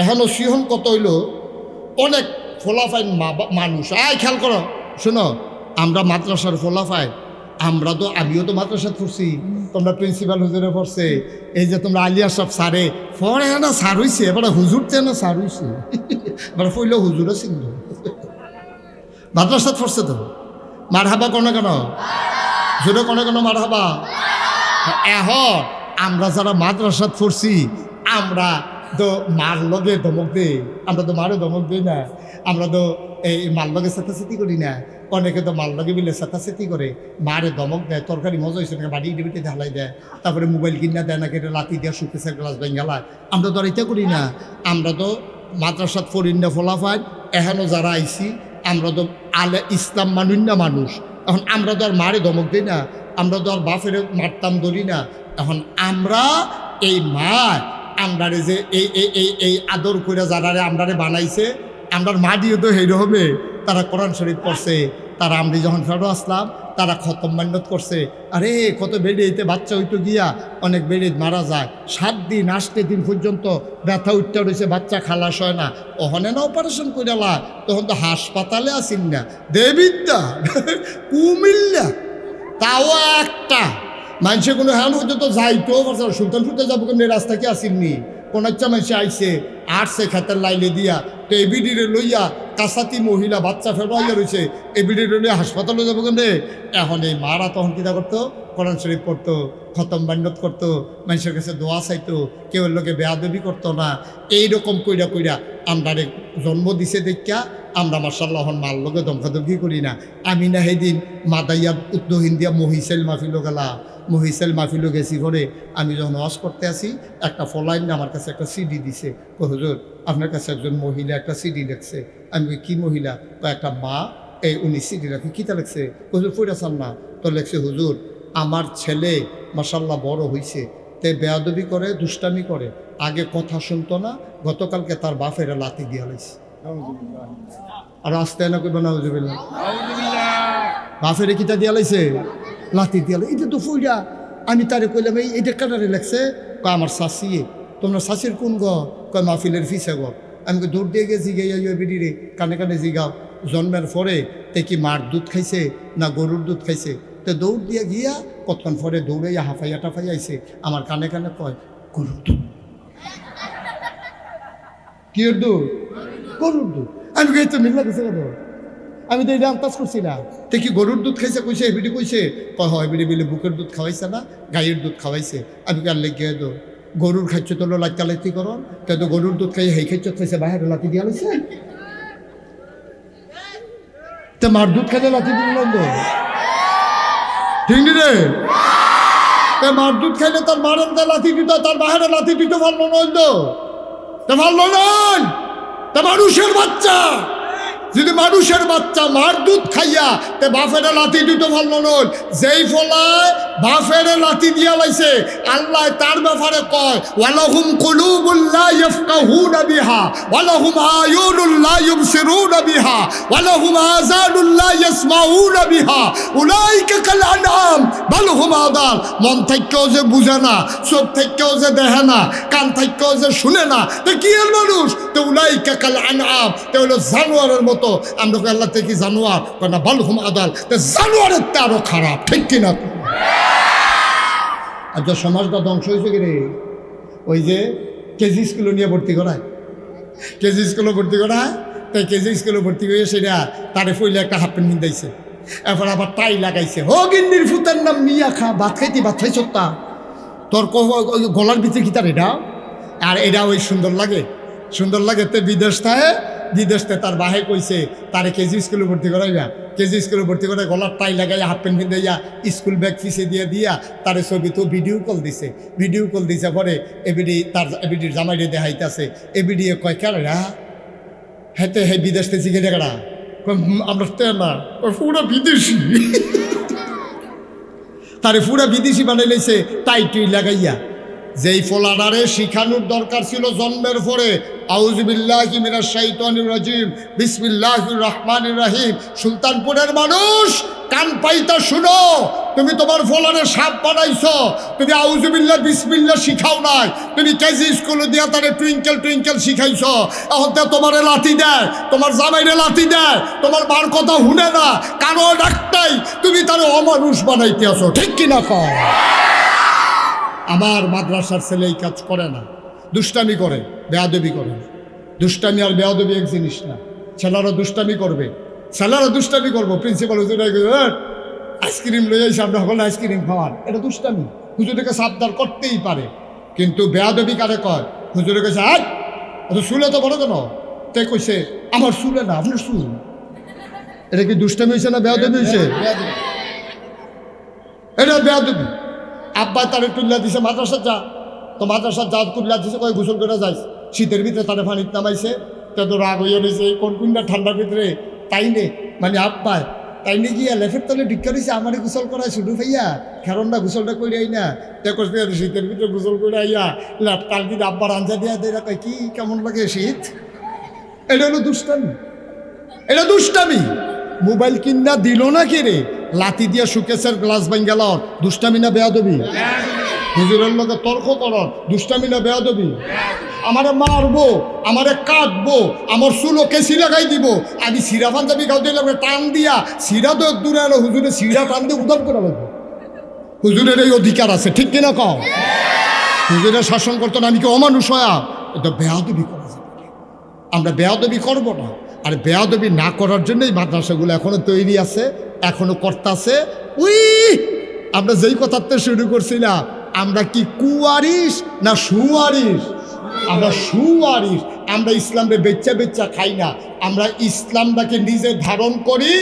এখনো সিহন কত হইল অনেক ফোলাফাইন মানুষ। খেয়াল করো, শোনো, আমরা মাদ্রাসার ফোলাফাই, আমরা তো আমিও তো মাদ্রাসা পড়ছি, তোমরা প্রিন্সিপাল হুজুরে পড়ছে, এই যে তোমরা আলিয়া সব সারে পড়ে না সার হইছে, এবার হুজুর না সার হইছে, এবার পড়লেও হুজুরও চিনল। মাদ্রাসাত পড়ছে তো মার হাবা কোনো কেন জোরে কোনো কেন মার হাবা। এখন আমরা যারা মাদ্রাসাত পড়ছি আমরা তো মার লগে ধমক দেই, আমরা তো মারও ধমক দিই না, আমরা তো এই মার লগে চেতাচেতি করি না। অনেকে তো মার লগে মিলে চেতাচেতি করে, মারে ধমক দেয়, তরকারি মজা হয়েছে না বাড়ি ডিবিটি ঢালাই দেয়, তারপরে মোবাইল কিনা দেয় না, কেটে লাতি দেওয়া শুকেছে গ্লাস বেঙ্গালায়। আমরা তো আর এটা করি না। আমরা তো মাদ্রাসাত পড়িন না ফলাফাই, এখনও যারা আইছি আমরা তো আলে ইসলাম মানুন না মানুষ। এখন আমরা তো আর মারে ধমক দিই না, আমরা তো আর বাপের মারতাম ধরি না। এখন আমরা এই মা আমরারে যে এই এই এই এই আদর করে যারা আমরারে বানাইছে, আমরার মা দিয়ে তো হেই হবে, তারা কোরআন শরীফ পড়ছে, তারা আমরা যখন ফেরো আসলাম তারা খতম মান্যত করছে। আরে কত বেড়িতে বাচ্চা হইতো গিয়া অনেক বেড়ে মারা যায়, 7 দিন 8 দিন পর্যন্ত ব্যথা উঠতে রয়েছে, বাচ্চা খালাস হয় না। ওখানে না অপারেশন করে লা, তখন তো হাসপাতালে আসিন না, দেবিদ্যা কুমিল্লা, তাও একটা মানুষে কোনো হ্যান হইতে তো যাইতেও পারছে না, সুলতানপুরতে যাবো কিন্তু রাস্তা কি আসেননি, কোন একটা মানুষে আইসে আটছে খেতের লাইলে দিয়া, তো এবিডিরে লইয়া কাসাতি মহিলা বাচ্চা ফেরাইয়া রয়েছে, এবিডিরে লইয়া হাসপাতালে যাবো কিন্তু। এখন এই মারা তখন কিনা করতো, কোরআন শরীফ পড়তো, খতম বান্যত করতো, মানুষের কাছে দোয়া চাইতো, কেউ লোকে বেয়াদবি করতো না। এইরকম কইরা কইরা আমরা জন্ম দিছে দেখা আমরা মার্শাল্লাহ মার লোকে ধমকাধমকি করি না। আমি না সেদিন মাদাইয়া উদ্দহিন দিয়া মহিষেল মাহফিলও গেলা, মহিষেল মাহফিলও গেছি করে আমি যখন ওয়াজ করতে আসি একটা ফলাইন আমার কাছে একটা সিডি দিছে, হুজুর আপনার কাছে একজন মহিলা একটা সিডি লিখছে। আমি কি মহিলা? একটা মা, এই উনি সিডি রাখি কিতা লিখছে, হুজুর পড়াছেন না তো লিখছে, হুজুর আমার ছেলে মাশাল্লাহ বড় হয়েছে, তে বেয়াদবি করে, দুষ্টামি করে, আগে কথা শুনতো না, গতকালকে তার বাপের লাথি দিয়া লাইছে। আর আসতে না কইব না, বাপের কিতা দিয়া লাইছে, লাথি দিয়া লাই। এটা তো ফুইরা আমি তারে কইলাম এইটা কাটারে লাগছে, কয় আমার শাশি। তোমরা শাশির কোন গ? কয় মাহফিলের ফিসে গ। আমি দৌড় দিয়ে গেছি গিয়ে বেডিরে কানে কানে জিগাও, জন্মের পরে তে কি মার দুধ খাইছে না গরুর দুধ খাইছে? তো দৌড় দিয়ে গিয়া কতক্ষণ পরে দৌড়াইয়া হাফাইয়া টাফাইয়া আইছে, আমার কানে কানে কয় গরুর দুধ। কি দুধ? গরুর দুধ। আমি কই তো মিল্লা গেছে কত, আমি তো এটা আন্দাজ করছি না। তে কি গরুর দুধ খাইছে কইছে, এবিডি কইছে, কয় হয় এবিডি বিলে বুকের দুধ খাওয়াইছে না, গাইয়ের দুধ খাওয়াইছে। আমি কার লেগে দো গরুর খাইছ তোলো লাইতা লাইতি করন, কে তো গরুর দুধ খাইয়ে হেই খাইছ খাইছে বাহিরে লাতি দিয়া লাইছে, তে মার দুধ খাইলে লাতি দিল ঠিক নি রে? মার দুধ খাইলে তার মারের লাথি দিত, তার বাহিরে লাথি দিতে পারলো নয় তো, পারলো নয়। তা মানুষের বাচ্চা, যদি মানুষের বাচ্চা মার দুধ খাইয়া তে বাফের লাথি দিতে পারলো নয়, যেই ফলায় বাফের লাথি দিয়া লাইছে, আল্লাহ তার ব্যাপারে কয় ওয়ালাহুম কুলুবুল লা ইয়াফকাহুনা বিহা ওয়ালাহুম আয়ুনুল লা ইউবসিরুনা বিহা ওয়ালাহুম আযানুল লা ইয়াসমাউনা বিহা উলাইকা কাল আনআম বাল হুম আদাল। মন থেকেও যে বুঝে না, চোখ থেকেও যে দেখে না, কান থেকেও যে শুনে না, তো কি এর মানুষ? তো উলাইকা কাল আনআম, তো হলো জানোয়ারের মতো। আমরা আল্লাহ থেকে জানোয়ার না, বাল হুম আদাল, তো জানোয়ারের তে আরো খারাপ, ঠিক কিনা? আচ্ছা সমাজটা ধ্বংস হয়েছে কি রে? ওই যে কেজি স্কুলে নিয়ে ভর্তি করায়, কেজি স্কুলে ভর্তি করায়, তাই কেজি স্কুলে ভর্তি করে সেটা তারে ফইলে একটা হাফ প্যান্ট কিনতেছে, এরপর আবার টাই লাগাইছে। হো গিন্নির ফুতের নাম মিয়া খা, ভাত খাইতি ভাত খাইছ তা তোর গলার ভিতরে কি তার এটা? আর এটা ওই সুন্দর লাগে, সুন্দর লাগে। তে বিদেশ থাকে, বিদেশতে তার বাহে কইছে তারে কেজি স্কুলে ভর্তি করাইবা, কেজি স্কুলে ভর্তি করে গলার টাই লাগাইয়া হাফ প্যান্ট কিনতে স্কুল ব্যাগ পিছিয়ে দিয়ে দিয়া তার ছবি তো ভিডিও কল দিছে, ভিডিও কল দিছে পরে এবিডি তার এবিডির জামাইরে দেখাইতেছে, এবিডি কয় কারা হেতে হে বিদেশ থেকে জিগে দেখাড়া, আমরা না পুরো বিদেশি, তারে পুরা বিদেশি বানাই লাইছে টাই টুই লাগাইয়া। যেই ফলাডারে শিখানোর দরকার ছিল জন্মের পরে আউযুবিল্লাহি মিনাশ শাইতানির রাজিম বিসমিল্লাহির রহমানির রহিম, সুলতানপুরের মানুষ কান পাইতা শুনো। তুমি তোমার ফলারে সাপ বানাইছো, তুমি আউযুবিল্লাহ বিসমিল্লাহ শিখাও নাই, তুমি কেজি স্কুলে দিয়া তারে টুইঙ্কেল টুইঙ্কেল শিখাইছো। এখন তো তোমারে লাথি দেয়, তোমার জামাইরে লাথি দেয়, তোমার বার কথা শুনে না, কারণ একটাই, তুমি তারে অমানুষ বানাইতে আসো। ঠিক কিনা কও? আমার মাদ্রাসার ছেলে এই কাজ করে না, দুষ্টামি করে, বেয়াদবি করে না। দুষ্টামি আর বেয়াদবি এক জিনিস না। ছেলেরা দুষ্টামি করবে, ছেলেরা দুষ্টামি করবো, প্রিন্সিপাল হুজুর আইসক্রিম লই যাইছে, আমরা সকলে আইসক্রিম খাওয়ান, এটা দুষ্টামি। হুজুরকে সাবধান করতেই পারে, কিন্তু বেয়াদবি কারে কয়? হুজুরে কইছে এত চুলে তো বড় কেন? তে কইছে আমার চুলে না, আপনার চুল। এটা কি দুষ্টামি হয়েছে না বেয়াদবি হয়েছে? এটা বেয়াদবি। আব্বা তারে তুল্লা দিছে, মাদ্রাসা যা, তো মাদ্রাসা যা তুল্লা দিছে, কয় গোসল করে যাইস। শীতের ভিতরে তারে পানিতে নামাইছে, তা তো রাগ হইয়া রয়েছে, কোন কোনটা ঠান্ডার ভিতরে তাই নে, মানে আব্বায় তাই নে গিয়া লেফের তলে ঢিক্কা রয়েছে, আমারে গোসল করায় শুধু ভাইয়া, কারণ না গোসলটা করে আই না, দেখো শীতের ভিতরে গোসল করে আইয়া কালকে আব্বার আঞ্জা দিয়া দেয়, কয় কি কেমন লাগে শীত। এটা হলো দুষ্টামি, এটা দুষ্টামি। মোবাইল কিনা দিল না কে রে, লাথি দিয়া সুকেশের গ্লাস ভাঙ গেল, দুষ্টামি না বেয়াদবি? হুজুরের লোকে তর্ক কর, দুষ্টামি না বেয়াদবি? আমারে মারবো, আমারে কাটবো, আমার চুলো কেসি লাগাই দিব, আমি সিরা পাঞ্জাবি গাও দিলে টান দিয়া সিরা তো দূরে এলো, হুজুরে সিরা টান দিয়ে উদার করে লাগবো। হুজুরের এই অধিকার আছে, ঠিক কিনা কও? হুজুরের শাসন করতো না, আমি কি অমানুষ হয়া? এটা বেয়াদবি করা যাবে, আমরা বেয়াদবি করবো না। আর বেয়াদবি না করার জন্যই মাদ্রাসাগুলো এখনো তৈরি আছে, এখনো কর্তাছে। উই আমরা যেই কথাতে শুরু করছি না, আমরা কি কুয়ারিস না সুয়ারিস? আমরা সুয়ারিস। আমরা ইসলামকে বেচ্চা বেচ্চা খাই না, আমরা ইসলামটাকে নিজে ধারণ করি,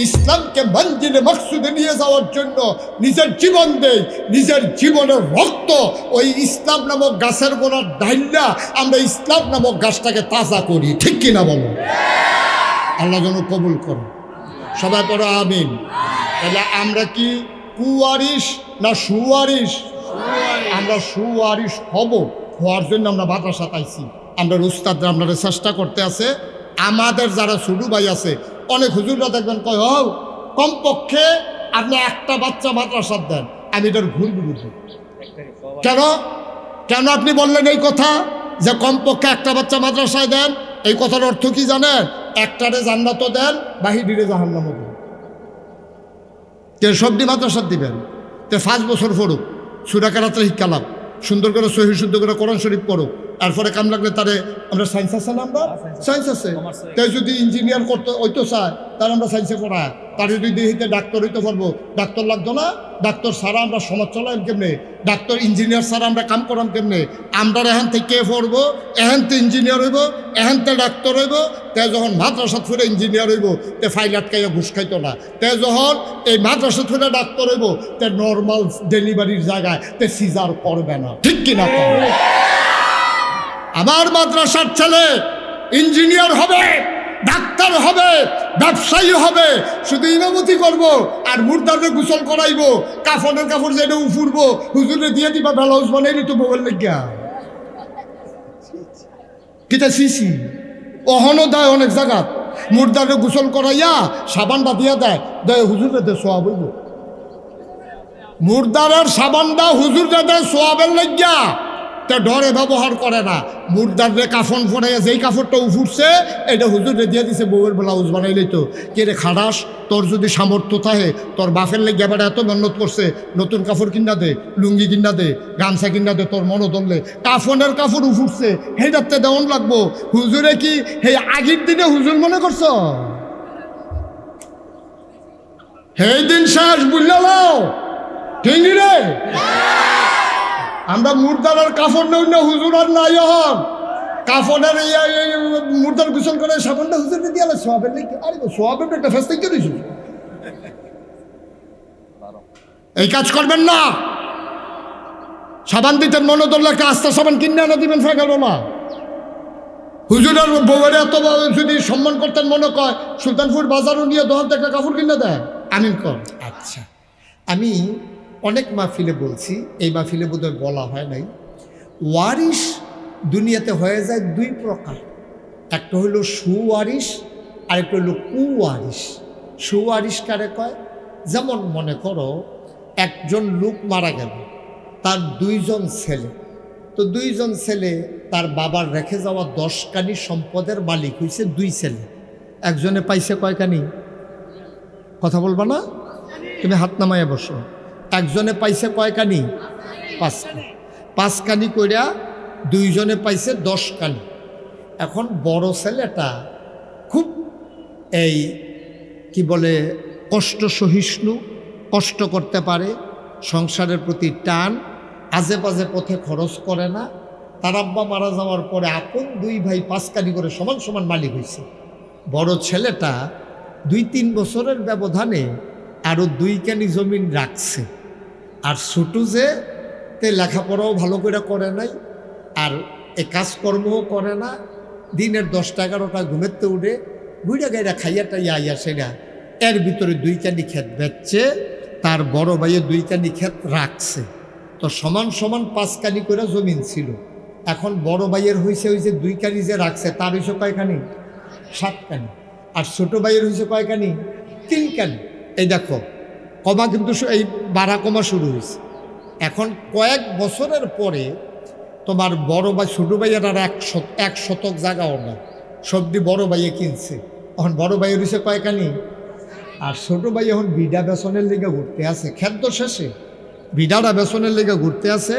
ইসলামকে মঞ্জিলে মকসুদে নিয়ে যাওয়ার জন্য নিজের জীবন দেই, নিজের জীবনের রক্ত ওই ইসলাম নামক গাছের গোড়ার ডাইল্লা আমরা ইসলাম নামক গাছটাকে তাজা করি। ঠিক কিনা বলো? আল্লাহ যেন কবুল করো, সবাই পড়ো আমিন। তাহলে আমরা কি কুয়ারিস না সুয়ারিস? আমরা সুয়ারিস হব, হওয়ার জন্য আমরা মাদ্রাসা পাইছি। আমরা উস্তাদরা আমরা চেষ্টা করতে আছে। আমাদের যারা ছোট ভাই আছে, অনেক হুজুররা দেখবেন কয় কমপক্ষে আপনি একটা বাচ্চা মাদ্রাসা দেন। আমি এটার ভুল বুঝি। কেন কেন আপনি বললেন এই কথা যে কমপক্ষে একটা বাচ্চা মাদ্রাসায় দেন? এই কথার অর্থ কি জানেন? একটারে জান্নাতও দেন, বাহিরে জাহান্নামও দেন। কে সবটি মাদ্রাসা দিবেন? তে 5 বছর পড়ুক, সূরা কারাতে শিক্ষালাম, সুন্দর করে সহি শুদ্ধ করে কোরআন শরীফ পড়ুক, এরপরে কাম লাগলে তারে আমরা সায়েন্স আছে না, আমরা সায়েন্স আছে, তাই যদি ইঞ্জিনিয়ার করতে হইতো চায় তার আমরা সায়েন্সে পড়ায়, তার যদি দেখিতে ডাক্তার হইতে পারবো, ডাক্তার লাগতো না? ডাক্তার ছাড়া আমরা সমাজ চলাম কেমনে? ডাক্তার ইঞ্জিনিয়ার ছাড়া আমরা কাম করাম কেমনে? আমরা এখান থেকে কে পড়বো? এখানতে ইঞ্জিনিয়ার হইব, এখানতে ডাক্তার হইব। তে যখন মাদ্রাসা ফুরে ইঞ্জিনিয়ার হইব, তে ফাইল আটকাইয়া ঘুষ খাইতো না। তে যখন এই মাদ্রাসা ফুরে ডাক্তার হইব, তে নর্মাল ডেলিভারির জায়গায় তে সিজার করবে না। ঠিক কিনা? আমার মাদ্রাসার ছেলে ইঞ্জিনিয়ার হবে, ডাক্তার হবে, ব্যবসায়ী হবে, শুধু ইমামতি করব আর মুর্দারে গোসল করাইব, কাফনের কাপড় যেটা উফুরবো, হুজুরে দিয়ে দিবা, ব্লাউজ বানাইলি তো বউয়ের লেগিয়া কিতা সিসি অহনো দেয়। অনেক জায়গা মুর্দারে গোসল করাইয়া সাবানটা দিয়া দেয়, দেয় হুজুরে দে সোয়াব হইব। মুর্দারের সাবানটা হুজুরে দেয় সোয়াবের লেগিয়া, তা ডরে ব্যবহার করে না। মুর্দারে কাফন ফোড়াইয়া যেই কাপড়টা উফুরছে এটা হুজুরে দিয়ে দিছে, বউয়ের ব্লাউজ বানাইলেই তো। কে রে খাড়াস, তোর যদি সামর্থ্য থাকে, তোর বাপের লেগে এবার এত মেহনত করছে, নতুন কাপড় কিনা দে, লুঙ্গি কিনা দে, গামছা কিনা দে, তোর মনে ধরলে কাফনের কাপড় উফুরছে সেইটাতে দেওয়ান লাগবো। হুজুরে কি সেই আগের দিনে হুজুর মনে করছ? সেই দিন শেষ, বুঝলাম ঠিক রে। আমরা মুর্দার কাফড় নেই না, হুজুর আর নাই হন কাফনের মুর্দার গোসল করে সাবানটা হুজুরকে দিয়ে আলো সোয়াবের নাকি। আরে সোয়াবের একটা ফেস থেকে দিয়েছি, এই কাজ করবেন না। সাবান দিতেন মনে ধরলে একটা আস্তা সাবান কিনে আনা দিবেন, ফেঁকাল না। হুজুরের বউয়ের এত যদি সম্মান করতেন মনে কয়, সুলতানপুর বাজারও নিয়ে দোকান থেকে কাপড় কিনে দেয়। আমিন কর। আচ্ছা, আমি অনেক মাহফিলে বলছি, এই মাহফিলে বোধহয় বলা হয় নাই। ওয়ারিশ দুনিয়াতে হয়ে যায় 2 প্রকার, একটা হলো সুওয়ারিশ আর একটা হলো কুওয়ারিশ। সুওয়ারিশ কারে কয়? যেমন মনে করো একজন লোক মারা গেল, তার 2 জন ছেলে, তো 2 জন ছেলে তার বাবার রেখে যাওয়া 10 কানি সম্পদের মালিক হয়েছে 2 ছেলে। একজনে পাইছে কয়কানি? কথা বলবা না? তুমি হাত নামাইয়া বসো। একজনে পাইছে কয়কানি? 5 কানি। 5 কানি কইরা 2 জনে পাইছে 10 কানি। এখন বড় ছেলেটা খুব এই কি বলে কষ্ট সহিষ্ণু, কষ্ট করতে পারে, সংসারের প্রতি টান, আজে বাজে পথে খরচ করে না। তার আব্বা মারা যাওয়ার পরে আপন 2 ভাই 5 কানি করে সমান সমান মালিক হয়েছে। বড় ছেলেটা 2-3 বছরের ব্যবধানে আরও 2 কানি জমিন রাখছে। আর ছোটো যে তে লেখাপড়াও ভালো করে নাই, আর এ কাজকর্মও করে না, দিনের 10টা-11টা ঘুমেতে উঠে বুড়া গাইরা খাইয়াটা আইয়া সেরা এর ভিতরে 2 কানি ক্ষেত বেচছে, তার বড় ভাইয়ে 2 কানি ক্ষেত রাখছে। তো সমান সমান 5 কানি করে জমিন ছিল। এখন বড় ভাইয়ের হয়েছে ওই যে 2 কানি যে রাখছে তার হয়েছে কয়খানি? 7 কানি। আর ছোট ভাইয়ের হয়েছে কয়খানি? 3 কানি। এই দেখো কমা কিন্তু এই বাড়া কমা শুরু হয়েছে। এখন কয়েক বছরের পরে তোমার বড় ভাই ছোটো ভাইয়ের আর 1 শতক জায়গাও না, সবদি বড় ভাইয়ে কিনছে। এখন বড় ভাইয়ের হয়েছে কয়খানি? আর ছোটো ভাই এখন বিডা বেসনের লেগে ঘুরতে আছে, খেদ্য শেষে বিডাটা বেসনের লেগে ঘুরতে আছে।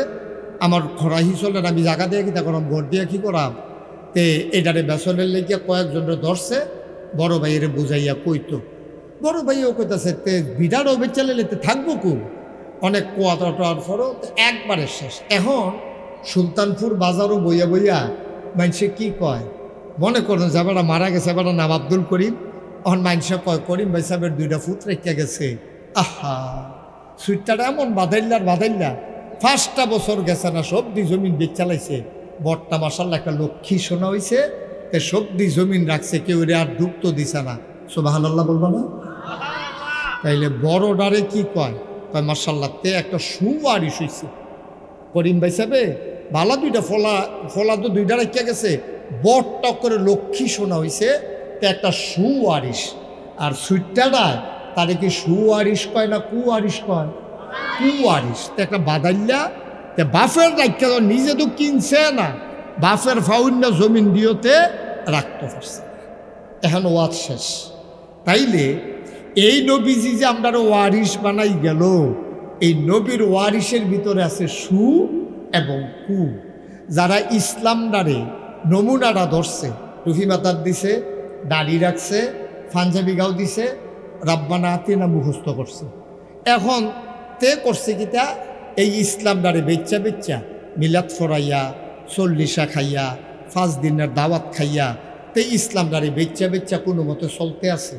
আমার খরাহি চলেন, আমি জায়গা দিয়ে কি তখন ভোট দিয়ে কী করাম, তে এটারে বেসনের লেগে কয়েকজনে ধরছে, বড় ভাইয়ের বুঝাইয়া কইতো। বড় ভাইও কইতাছে তে বিডারও বেচালে লেতে থাকবো খুব, অনেক কোয়াটার ফরও একবারে শেষ। এখন সুলতানপুর বাজারও বইয়া বইয়া মানুষে কি কয়, মনে করেন যে এবার মারা গেছে, এবার নাম আব্দুল করিম। এখন মানুষে কয় করিম ভাই সাহেবের 2টা ফুট রেখে গেছে। আহা, সুইটটা এমন বাধাইল্লার 5টা বছর গেছে না, সবদি জমিন বেচ চালাইছে। বটটা মাসাল্লাহ একটা লক্ষ্মী শোনা হয়েছে, তে সবদি জমিন রাখছে, কেউ রে আর ডুবতো দিছে না। সুবহানাল্লাহ বলবা না? তাইলে বড় ডারে কি কয় মাসাল্লাহ তে একটা সুয়ারিশ হয়েছে। করিম ভাই সাহেবে ভালো 2টা ফলা তো 2টা রেখে গেছে, বটটা করে লক্ষ্মী শোনা হয়েছে, তে একটা সুয়ারিশ। আর সুইটটাডায় তারে কি সুয়ারিশ কয় না কুয়ারিশ কয়? কুয়ারিশ। তো একটা বাদাইল্লা তে বাফের রাখা নিজে তো কিনছে না, বাফের ফাউন্না জমিন দিয়েতে রাখতে পারছে। এখন ওয়াজ শেষ। তাইলে এই নবীজি যে আমরা ওয়ারিশ বানাই গেল, এই নবীর ওয়ারিশের ভিতরে আছে সু এবং কু। যারা ইসলামদারে নমুনাটা ধরছে, টুফি মাতার দিছে, দাড়ি রাখছে, পাঞ্জাবি গাও দিছে, রাব্বানা আতিনা মুখস্থ করছে। এখন তে করছে কিতা, এই ইসলামদারে বেচ্চা মিলাদ ফরাইয়া, 40 খাইয়া, 5 দিনের দাওয়াত খাইয়া, তে ইসলামদারে বেচ্চা কোনো মতো চলতে আছে।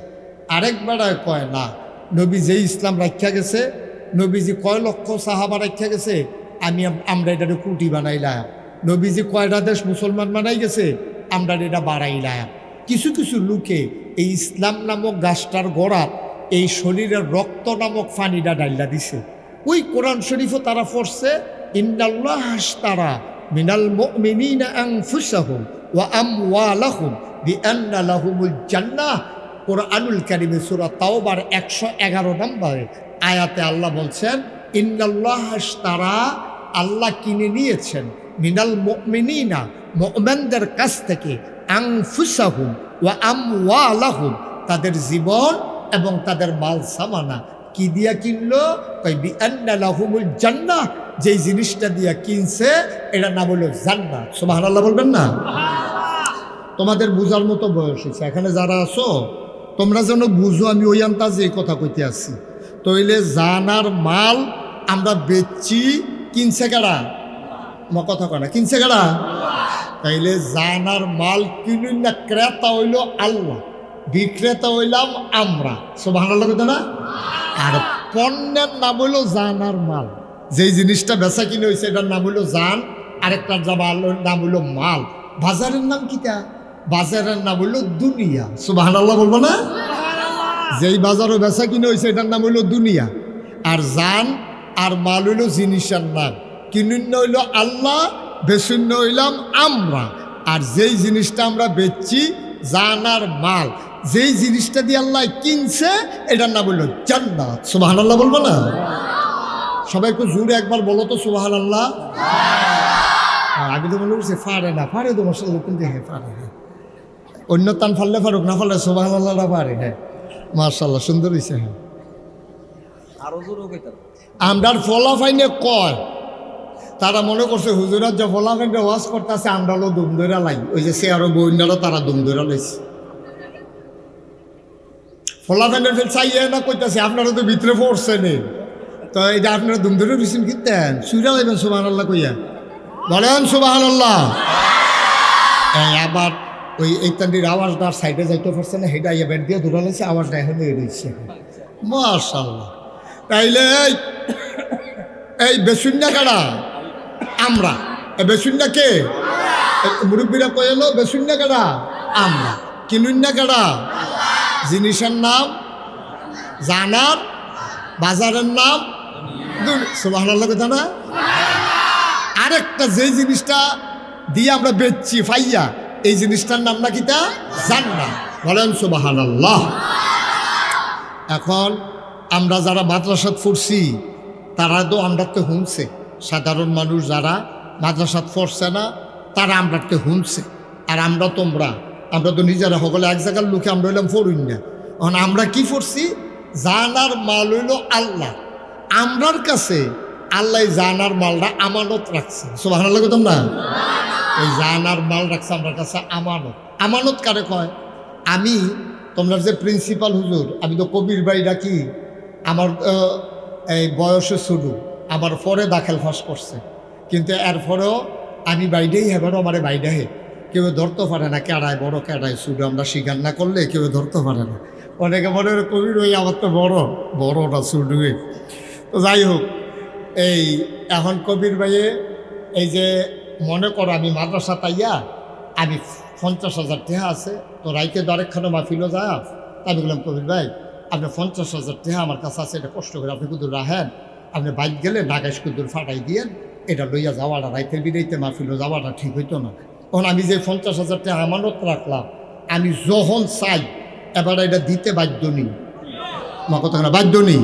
আরেকবার কয় না, নবী যে ইসলাম রাখা গেছে, নবীজি কয় লক্ষ সাহাবা রাখা গেছে, আমরা এটারে কুটি বানাইলাম। নবীজি কয়টা দেশ মুসলমান বানাই গেছে, আমরা এটা বাড়াইলাম। কিছু কিছু লোকে এই ইসলাম নামক গাছটার গোড়াত এই শরীরের রক্ত নামক পানিটা ডাইলা দিছে। ওই কোরআন শরীফও তারা পড়ছে, ইন্নাল্লাহ আশতারা মিনাল মুমিনিনা আনফুসাহুম ওয়া আমওয়ালাহুম বিআন্না লাহুমুল জান্নাহ। কোরআনুল কারীমে সূরা তাওবার 111 নম্বরে আয়াতে আল্লাহ বলছেন, ইন্নাল্লাহ আশতারা, আল্লাহ কিনে নিয়েছেন, মিনাল মুমিনিনা, মুমিনদের কাছ থেকে, আনফুসাহুম ওয়া আমওয়ালাহুম, তাদের জীবন এবং তাদের মাল সামানা। কি দিয়া কিনলো? কই বিআন্না লাহুমুল জান্নাহ, যেই জিনিসটা দিয়া কিনছে এটার নাম হলো জান্নাত। সুবহানাল্লাহ বলবেন না? তোমাদের বুঝার মতো বয়স হয়েছে, এখানে যারা আছো তোমরা যেন বুঝো আমি ওই আন্তাজে এই কথা কইতে আসি। তইলে জানার মাল আমরা বেচছি, কিনছে কারা? আমার কথা কয় না, কিনছে কারা? তাইলে জানার মাল কিনুন না, ক্রেতা হইল আল্লাহ, বিক্রেতা হইলাম আমরা। সুবহানাল্লাহ কইতো না? আর পণ্যের নাম হইল জানার মাল। যেই জিনিসটা বেচা কিনে হয়েছে এটার নাম হইল জান, আরেকটার নাম হইল মাল। বাজারের নাম কিটা? বাজারের নাম হইল দুনিয়া। সুবহানাল্লাহ বলবো না? যেই বাজারও বেচা কিনে হয়েছে এটার নাম হইল দুনিয়া। আর জান আর মাল হইল জিনিসের নাম। কিনুন্য হইল আল্লাহ, বেচুন্য হইলাম আমরা। আর যেই জিনিসটা আমরা বেচছি জান আর মাল, যেই জিনিসটা দিয়ে আল্লাহ কিনছে এটার নাম বললো জান্নাত। সুবহানাল্লাহ বলবো না? সবাই একটু জোরে একবার বলো তো সুবহানাল্লাহ। আমি তো মনে করছি পারে না, পারে তো মশাল্লাহ, কিন্তু হ্যাঁ পারে। হ্যাঁ, অন্য তান ফাললে ফারুক, না ফাললে সুবহানাল্লাহটা পারে। হ্যাঁ মাশাআল্লাহ, সুন্দর হয়েছে। হ্যাঁ, আমরার ফলাফাইনে কয়, তারা মনে করছে হুজুরাত যে ফলাফাইনে ওয়াজ করতেছে আমরা হলো দুম ধরা লাই, ওই যে সে আরো বইনারা তারা দুম ধরা লাইছে। ফলাফাইনের ফেল চাইয়ে না কইতাছে আপনারা তো ভিতরে পড়ছেন, তো এটা আপনারা দুম ধরে দিচ্ছেন কিনতেন সুইরা লাইবেন সুবহানাল্লাহ কইয়া, বলেন সুবহানাল্লাহ। আবার ওই এইতান্ডির আওয়াজটা সাইডে যাইতে পারছে না, হেঁটে আইয়া বেড দিয়ে ধরে লাইছে, আওয়াজটা এখন রয়েছে। মাশাআল্লাহ। তাইলে এই বেসুন্না কারা? আমরা। বেসুন্না কে? মুরব্বীরা কয়ে এলো বেসুন্না কারা? আমরা। কিনুন্না কারা? জিনিসের নাম জানার, বাজারের নাম সুবহানাল্লাহ কথা না? আরেকটা যে জিনিসটা দিয়ে আমরা বেচছি ফাইয়া, এই জিনিসটার নাম নাকি তা জান্নাত। বলেন সুবহানাল্লাহ। এখন আমরা যারা মাদ্রাসাত পড়ছি তারা তো আমরাতে শুনছে, সাধারণ মানুষ যারা মাদ্রাসাত পড়ছে না তারা আমরাতে শুনছে। আর আমরা আমরা তো নিজেরা সকলে এক জায়গার লোকে আমরা হইলাম পড়ুন না। এখন আমরা কি পড়ছি? জানার মাল হইল আল্লাহ, আমরার কাছে আল্লাহ জানার মালটা আমানত রাখছে। সুবহানাল্লাহ কইতাম না? এই জানার মাল রাখছে আমার কাছে আমানত। আমানত কারে কয়? আমি তোমরা যে প্রিন্সিপাল হুজুর, আমি তো কবির ভাই ডাকি, আমার এই বয়সে শুরু, আমার পরে দাখিল ফাঁস করছে, কিন্তু এরপরেও আমি বাইরেই হেবারও আমার বাইরে হে, কেউ ধরতে পারে না কেডায় বড় কেডায় শুধু, আমরা স্বীকার না করলে কেউ ধরতে পারে না। অনেকে মনে হয় কবির ওই আমার তো বড়টা শুধুই। তো যাই হোক, এই এখন কবির ভাইয়ে এই যে মনে করো আমি মাদ্রাসা তাইয়া আমি 50,000 টাকা আছে, তো রাইতে তো আরেকখানে মাহফিলও যায়। আমি বললাম কবির ভাই আপনি 50,000 টাকা আমার কাছে আছে, এটা কষ্ট করে আপনি কুদুর রাখেন, আপনি বাইক গেলে নাগাইশ কুদুর ফাটাই দিয়েন, এটা লইয়া যাওয়াটা রাইতের বিদাইতে মাহফিলও যাওয়াটা ঠিক হইতো না। তখন আমি যে 50,000 টাকা আমানত রাখলাম, আমি যখন চাই এবার এটা দিতে বাধ্য নেই, মা কথা না বাধ্য নেই।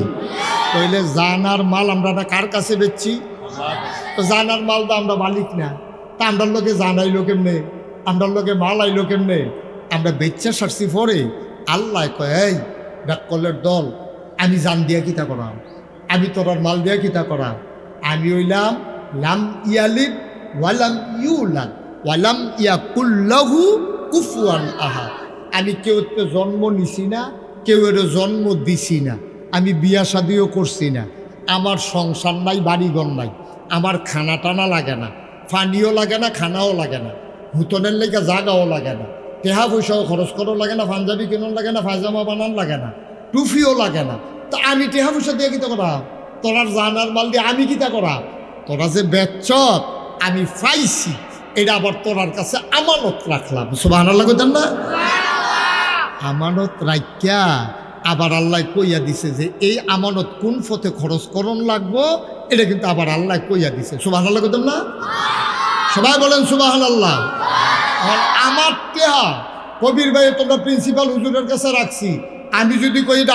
তাইলে জানার মাল আমরা কার কাছে বেচছি? তো জানার মাল তো আমরা মালিক না, তা আমরার লোকে জানাইলো কেমনে, আমরার লোকে মাল আইলো কেমনে? আমরা বেচ্চা সারছি পরে আল্লাহ কয় এই ব্যাককলের দল, আমি জান দিয়া কিতা করাম, আমি তোরার মাল দিয়া কিতা করাম? আমি হইলাম লাম ইয়ালিদ ওয়ালাম ইউলাদ ওয়ালাম ইয়াকুল্লাহু কুফুয়ান আহাদ। আমি কেউ তো জন্ম নিছি না, কেউ এর জন্ম দিছি না, আমি বিয়া শাদিও করছি না, আমার সংসার নাই, বাড়িঘর নাই, আমার খানা টানা লাগে না, পানিও লাগে না, খানাও লাগে না, হুতনের লেগে জাগাও লাগে না, টেহা পয়সাও খরচ করো লাগে না, পাঞ্জাবি কেনন লাগে না, পায়জামা বানান লাগে না, টুফিও লাগে না। তা আমি টেহা পয়সা দিয়ে কিতা করা? তোরার জানার মাল দিয়ে আমি কিতা করা? তোরা যে বেচত আমি পাইছি, এটা আবার তোরার কাছে আমানত রাখলাম। সুবহানাল্লাহ কইতেন না? আমানত রাখিয়া আবার আল্লাহ কইয়া দিছে যে এই আমানত কোন পথে খরচ করণ লাগবো, এটা কিন্তু আবার আল্লাহ কইয়া দিছে। সুবহানাল্লাহ কইতেন না? সবাই বলেন সুবহানাল্লাহ। আর আমার টেহা কবির ভাই তোমরা প্রিন্সিপাল হুজুরের কাছে রাখছি, আমি যদি কই এটা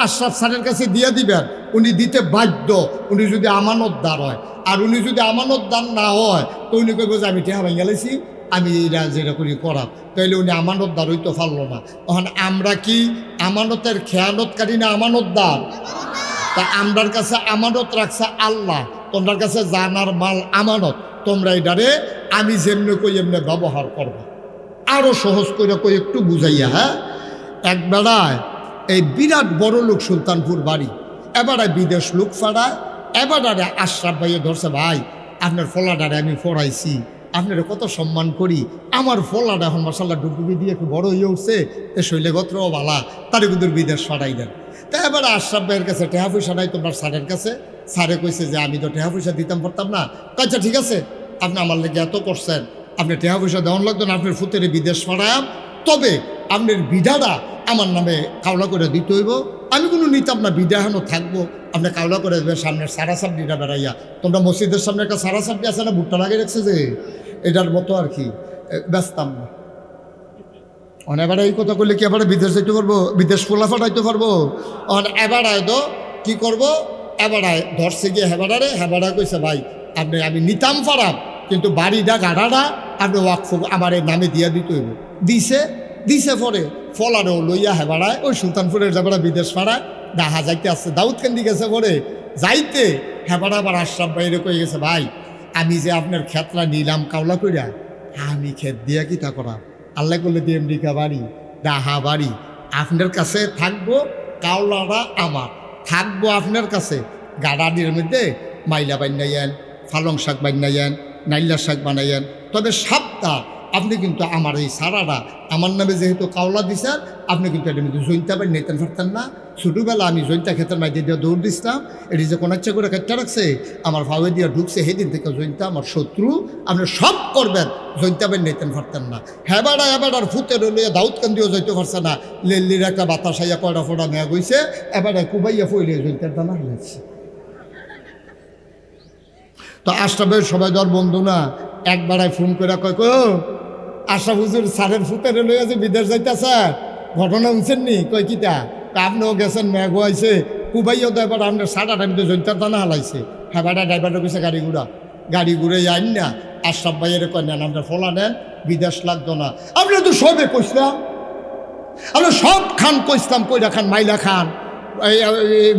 আশরাফ স্যারের কাছে দিয়ে দিবেন, উনি দিতে বাধ্য, উনি যদি আমানতদার হয়। আর উনি যদি আমানতদার না হয় তো উনি কইব যে আমি টেহা ভাঙা লাইছি, আমি এরা যেটা করি করাম, তাইলে উনি আমানতদার হইতে পারলো না। তখন আমরা কি আমানতের খেয়ানতকারী না আমানতদার? তা আমরার কাছে আমানত রাখছে আল্লাহ, তোমরার কাছে জানার মাল আমানত, তোমরা এটারে আমি যেমনি কই এমনি ব্যবহার করবো। আরও সহজ করে কই একটু বুঝাইয়া, হ্যাঁ, এক বেড়ায় এই বিরাট বড় লোক সুলতানপুর বাড়ি, এবারে বিদেশ লোক ফাড়ায়, এবারে আশরাফ ভাইয়ে ধরছে, ভাই আপনার ফলাডারে আমি পড়াইছি, আপনারা কত সম্মান করি, আমার ফলাডা এখন মাসাল্লাহ ডুবডুবি দিয়ে একটু বড় হয়ে উঠছে, এ শৈলেগত্রও বালা, তারে কিন্তু বিদেশ ফাড়াই দেন। তা এবারে আশরাফ ভাইয়ের কাছে টেহা পয়সা নাই তোমার স্যারের কাছে, স্যারে কইছে যে আমি তো টেহা পয়সা দিতাম পারতাম না। আচ্ছা ঠিক আছে, আপনি আমার লেগে এত করছেন, আপনি টেহা পয়সা দেওয়ান লাগতো না, আপনার ফুতেরে বিদেশ ফাড়ায়াম, তবে আপনার বিধাটা আমার নামে কাওলা করে দিতে হইব। আমি কোনো নিতাম না, বিধা এখনও থাকবো, আপনি কাওলা করে দেবেন সামনের সারা সাবডিটা বেড়াইয়া। তোমরা মসজিদের সামনে একটা সারা সাবডি আছে না, ভুট্টা লাগিয়ে রাখছে যে, এটার মতো আর কি, ব্যস্তাম না। এবারে এই কথা করলে কি এবারে বিদেশ যাইতে পারবো, বিদেশ খোলা ফাটাইতে পারবো? এবারায় তো কি করবো, এবারায় ধরছে গিয়ে হেবাডারে, হেবাডা কইছে ভাই আপনি আমি নিতাম পারাম, কিন্তু বাড়িটা গাড়াটা আপনি ওয়াকফ আমার এই নামে দিয়া দিতে হইব। দিছে পরে ফলারেও লইয়া হেবাড়ায় ওই সুলতানপুরের যাবারা বিদেশ পাড়ায় ডাহা যাইতে আসছে, দাউদকান্দি গেছে পরে যাইতে হেবাড়া আবার আশরাফ বাইরে কয়ে গেছে ভাই আমি যে আপনার ক্ষেতরা নিলাম কাওলা কইরা, আমি ক্ষেত দিয়া কি তা করা, আল্লাহ করলে দিয়ে আমেরিকা বাড়ি ডাহা বাড়ি আপনার কাছে থাকবো, কাওলাটা আমার থাকবো আপনার কাছে, গাড়ানির মধ্যে মাইলা বানাইয়েন, পালং শাক বানাইয়েন, নাইলা শাক বানাইয়েন, তবে সাপটা আপনি কিন্তু আমার এই সারাটা আমার নামে যেহেতু কাওলা দিছেন, আপনি কিন্তু এটার মধ্যে জৈন্তা বাড়ি নিতেন পারতেন না। ছোটোবেলা আমি জৈন্তা ক্ষেতের মাইতে দিয়ে দৌড় দিছিলাম, এটি যে কোনো ইচ্ছা করে কেটে রাখছে আমার ভাবে দিয়ে ঢুকছে, সেদিন থেকে জৈন্তা আমার শত্রু, আপনি সব করবেন জৈন্তা বাড়ি নিতেন পারতেন না। হেবাড়া এবাড়ার ফুতের লইয়া দাউদকান্দিও যাইতে পারছে না, লেল্লির একটা বাতাস আইয়া কয়টা ফোটা মেয়া গইছে, এবারে কুবাইয়া ফইলে জৈন্তার দানা হয়েছে। তো আশরাফের সবাই ধর বন্ধু না, একবারায় ফোন করে কয় কো আশরাফ হুজুর স্যারের ফুতের লইয়া যে বিদেশ যাইতেছে, ঘটনা শুনছেননি? কয় কিতা? আপনিও গেছেন, মেঘ হয়েছে, কুবাইও তো এবার আপনার 8:30 মধ্যে জৈন্তার দানা হালাইছে। হ্যাঁ বেটা ড্রাইভারটা কইছে গাড়ি ঘুরে যাইন না, আশরাফ ভাইয়ের কয় নেন আপনার ফলা নেন, বিদেশ লাগতো না। আপনি তো সবে কইসলাম, আমরা সব খান কইসলাম, কইরা খান, মাইলা খান,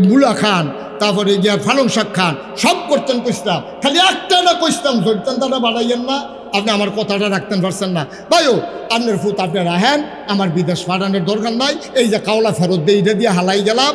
মূলা খান, তারপরে গিয়া পালং শাক খান, সব করতেন কইসলাম, খালি একটা না কইসলাম জৈন্তার দানা বাড়াইয়েন না। আপনি আমার কথাটা রাখতেন পারছেন না। ভাইও আপনার ফুত আপনি রাহেন, আমার বিদেশ পাঠানোর দরকার নাই, এই যে কাওলা ফেরত দিয়ে এটা দিয়ে হালাই গেলাম।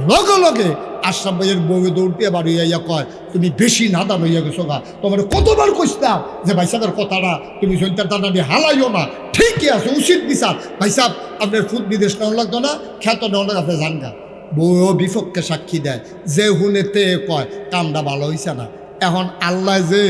লগে লগে আশরাফ ভাইয়ের বউয়ে দৌড়তে বাড়ি ইয়া কয় তুমি বেশি নাদান হইয়া গেছো গা, তোমার কতবার কইসলাম যে ভাই সাহেবের কথাটা তুমি জৈন্তার দানা দিয়ে হালাইও না, ঠিকই আছে উচিত বিচার। ভাই সাহেব আপনার ফুত বিদেশ নেওয়া লাগতো না, খ্যাত নেওয়া লাগে, আপনি জান গা। বউও বিপক্ষে সাক্ষী দেয়, যে হুনেতে কয় কামটা ভালো হইছে না। এখন আল্লাহ যে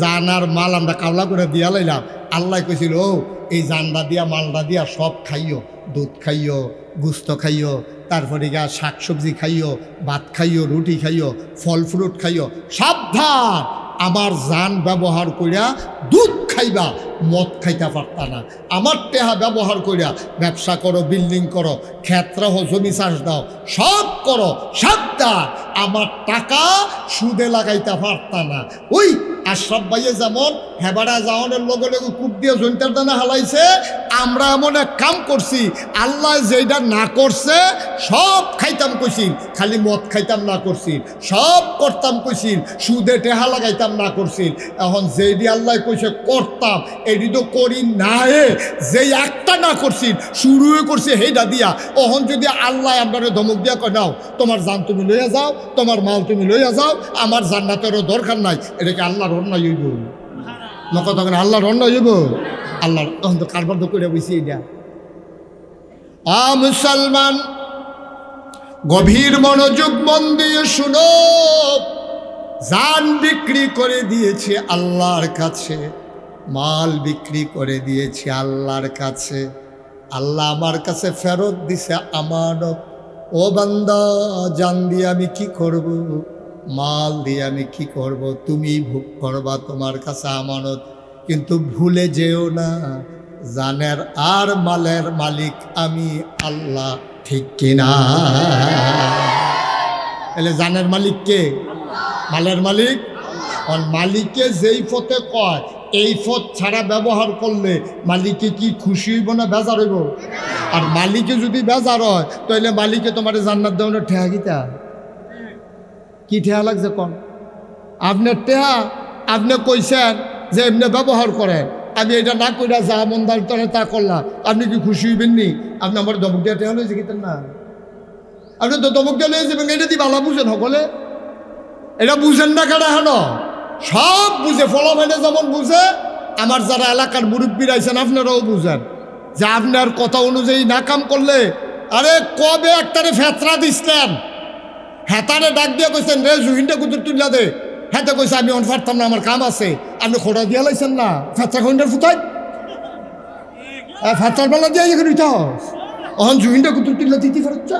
জানার মাল আমরা কাওলা করে দিয়া লাইলাম, আল্লাহ কইছিল ও এই জানটা দিয়া মালটা দিয়া সব খাইও, দুধ খাইও, গুস্ত খাইও, তারপরে গা শাক সবজি খাইও, ভাত খাইও, রুটি খাইও, ফল ফ্রুট খাইও, সাবধান আমার জান ব্যবহার করিয়া দুধ খাইবা, মদ খাইতে পারতা না। আমার টেহা ব্যবহার করিয়া ব্যবসা করো, বিল্ডিং করো, ক্ষেত্র হো, জমি চাষ দাও, সব করো, সাবধান আমার টাকা সুদে লাগাইতে পারতা না। ওই আশরাফ ভাইয়ে যেমন হেবাড়া যাওয়ানোর লগে লগে কূপ দিয়ে জৈন্তার দানা হালাইছে, আমরা এমন এক কাম করছি, আল্লাহ যেটা না করছে সব খাইতাম কইছি, খালি মদ খাইতাম না করছি, সব করতাম কইছি, সুদে টেহা লাগাইতাম না করছি। এখন যেটি আল্লাহ কইছে করতাম, এটি তো করি না, যেই একটা না করছি শুরু করছি সেইটা দিয়া। ওহন যদি আল্লাহ আপনার ধমক দিয়া কয় নাও তোমার জান তুমি লইয়া যাও, তোমার মাল তুমি লইয়া যাও, আমার জান্নাতেরও দরকার নাই, এটাকে আল্লাহর অন্যায় হইব না? কথা কেন আল্লাহর অন্যায় হইব? আল্লাহর তখন তো কারবার তো করে বসি। এটা মুসলমান গভীর মনোযোগ মন দিয়ে শুনো, জান বিক্রি করে দিয়েছে আল্লাহর কাছে, মাল বিক্রি করে দিয়েছি আল্লাহর কাছে, আল্লাহ আমার কাছে ফেরত দিছে আমানত। ও বান্দা জান দিয়ে আমি কি করব, মাল দিয়ে আমি কি করব, তুমি ভোগ করবা, তোমার কাছে আমানত। কিন্তু ভুলে যেও না জানের আর মালের মালিক আমি আল্লাহ, ঠিক কিনা? তাহলে জানের মালিক কে? মালের মালিক। মালিককে যেই পথে কয় এই পথ ছাড়া ব্যবহার করলে মালিকে কি খুশি হইব না বেজার হইব? আর মালিকে যদি বেজার হয় তাহলে মালিকে তোমার জান্নাত দেওয়ার ঠেহা গীতা কি ঠেহা লাগছে কন? আপনার টেহা আপনি কইছেন যে এমনি ব্যবহার করেন, আমি এটা না কইরা যা মন দাল তরে তা করলাম, আপনি কি খুশি হইবেন নি? আপনি আমার দমক দিয়া টেহা লইছে কিতেন না? আপনি তো দমক দিয়া লইয়া যাবেন, এটা দিয়ে ভালো বুঝেন সকলে, এটা বুঝেন না কেন? হেন সব বুঝে, ফলাফাইনে যেমন বুঝে, আমার যারা এলাকার মুরব্বীরা আছেন আপনারাও বুঝেন যে আপনার কথা অনুযায়ী না কাম করলে, আরে কবে একটারে ফেতরা দিচ্ছেন, হেতারে ডাক দিয়ে কইছেন রে জুহিনটা কুতুর তুললা দে, হেতে কইছে আমি অন পারতাম না, আমার কাম আছে, আপনি খোটা দিয়া লাইছেন না ফেতরা খন্ডার ফুটাই, ফেতরার বেলা দিয়ে এখানে ইতিহাস অহন জুহিনটা কুতুর তুললা দিতে পারছ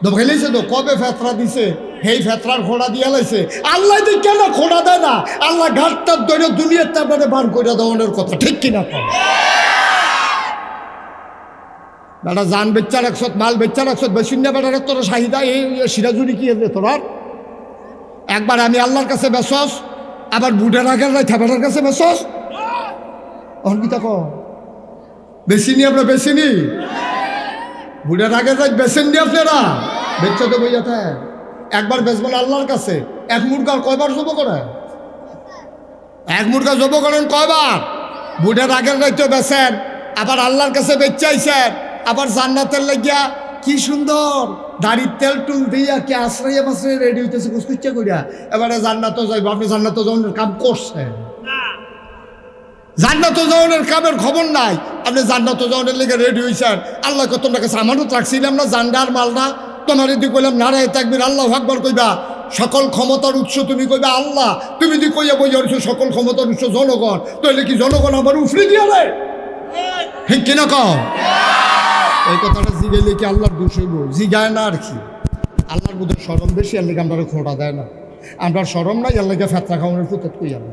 দোকাইলেছে তো কবে ফেতরা দিছে, সেই ফেতরার খোড়া দিয়ে লাইছে। আল্লাহ তো কেন খোড়া দেয় না? আল্লাহ ঘাটটার দৈন্য দুনিয়ার তারপরে বার করে দেওয়ানোর কথা, ঠিক কিনা? বেটা জান বেচ্চা রাখছত, মাল বেচ্চা রাখছত, বেশি না বেটার তোর চাহিদা এই সিরাজুরি কি আছে তোর? একবার আমি আল্লাহর কাছে বেসস, আবার বুড়ার আগের রাইথা বেটার কাছে বেসস। অর্পিতা ক বেশি নি, আপনার বেশি নি, বুড়ার আগের রাইত বেছেন নি আপনারা, বেচ্চা তো বইয়া থাকে। একবার বেচবেন আল্লাহর কাছে, এক মুরগার কয়বার জব করে? এক মুরগা জব করেন কয়বার? বুড়ার আগের রাইতে বেছেন, আবার আল্লাহর কাছে বেচাইছেন, আবার জান্নাতের লাগিয়া কি সুন্দর দাড়ির তেল টুল দিয়া কি আশ্রয় মাশ্রয় রেডি হইতেছে কুচকুচ্চা করিয়া, এবারে জান্নাতও যাইব। আপনি জান্নাতও যাওয়ার কাম করছেন? জান্নাতও যাওয়ার কামের খবর নাই, আপনি জান্নাতও যাওয়ার লেগে রেডি হয়েছেন। আল্লাহ কত তোমার কাছে আমানত রাখছিলাম না জান্ডার মালনা, তোমার যদি কইলাম নারায় তাকবীর আল্লাহু আকবার কইবা, সকল ক্ষমতার উৎস তুমি কইবা আল্লাহ। তুমি যদি কইয়া বইয়া সকল ক্ষমতার উৎস জনগণ, তাহলে কি জনগণ আবার উফরে দিয়া দেয়? ঠিক কিনা কও? এই কথাটা জিগাইলে কি আল্লাহর দোষ হইব? জিগায় না আর কি। আল্লাহর বোধ সরম বেশি, আর লেগে আমরা খোঁটা দেয় না। আমরা সরম নাই, আর লেগে ফেতরা খাওয়ানোর ফুটে কই আমি।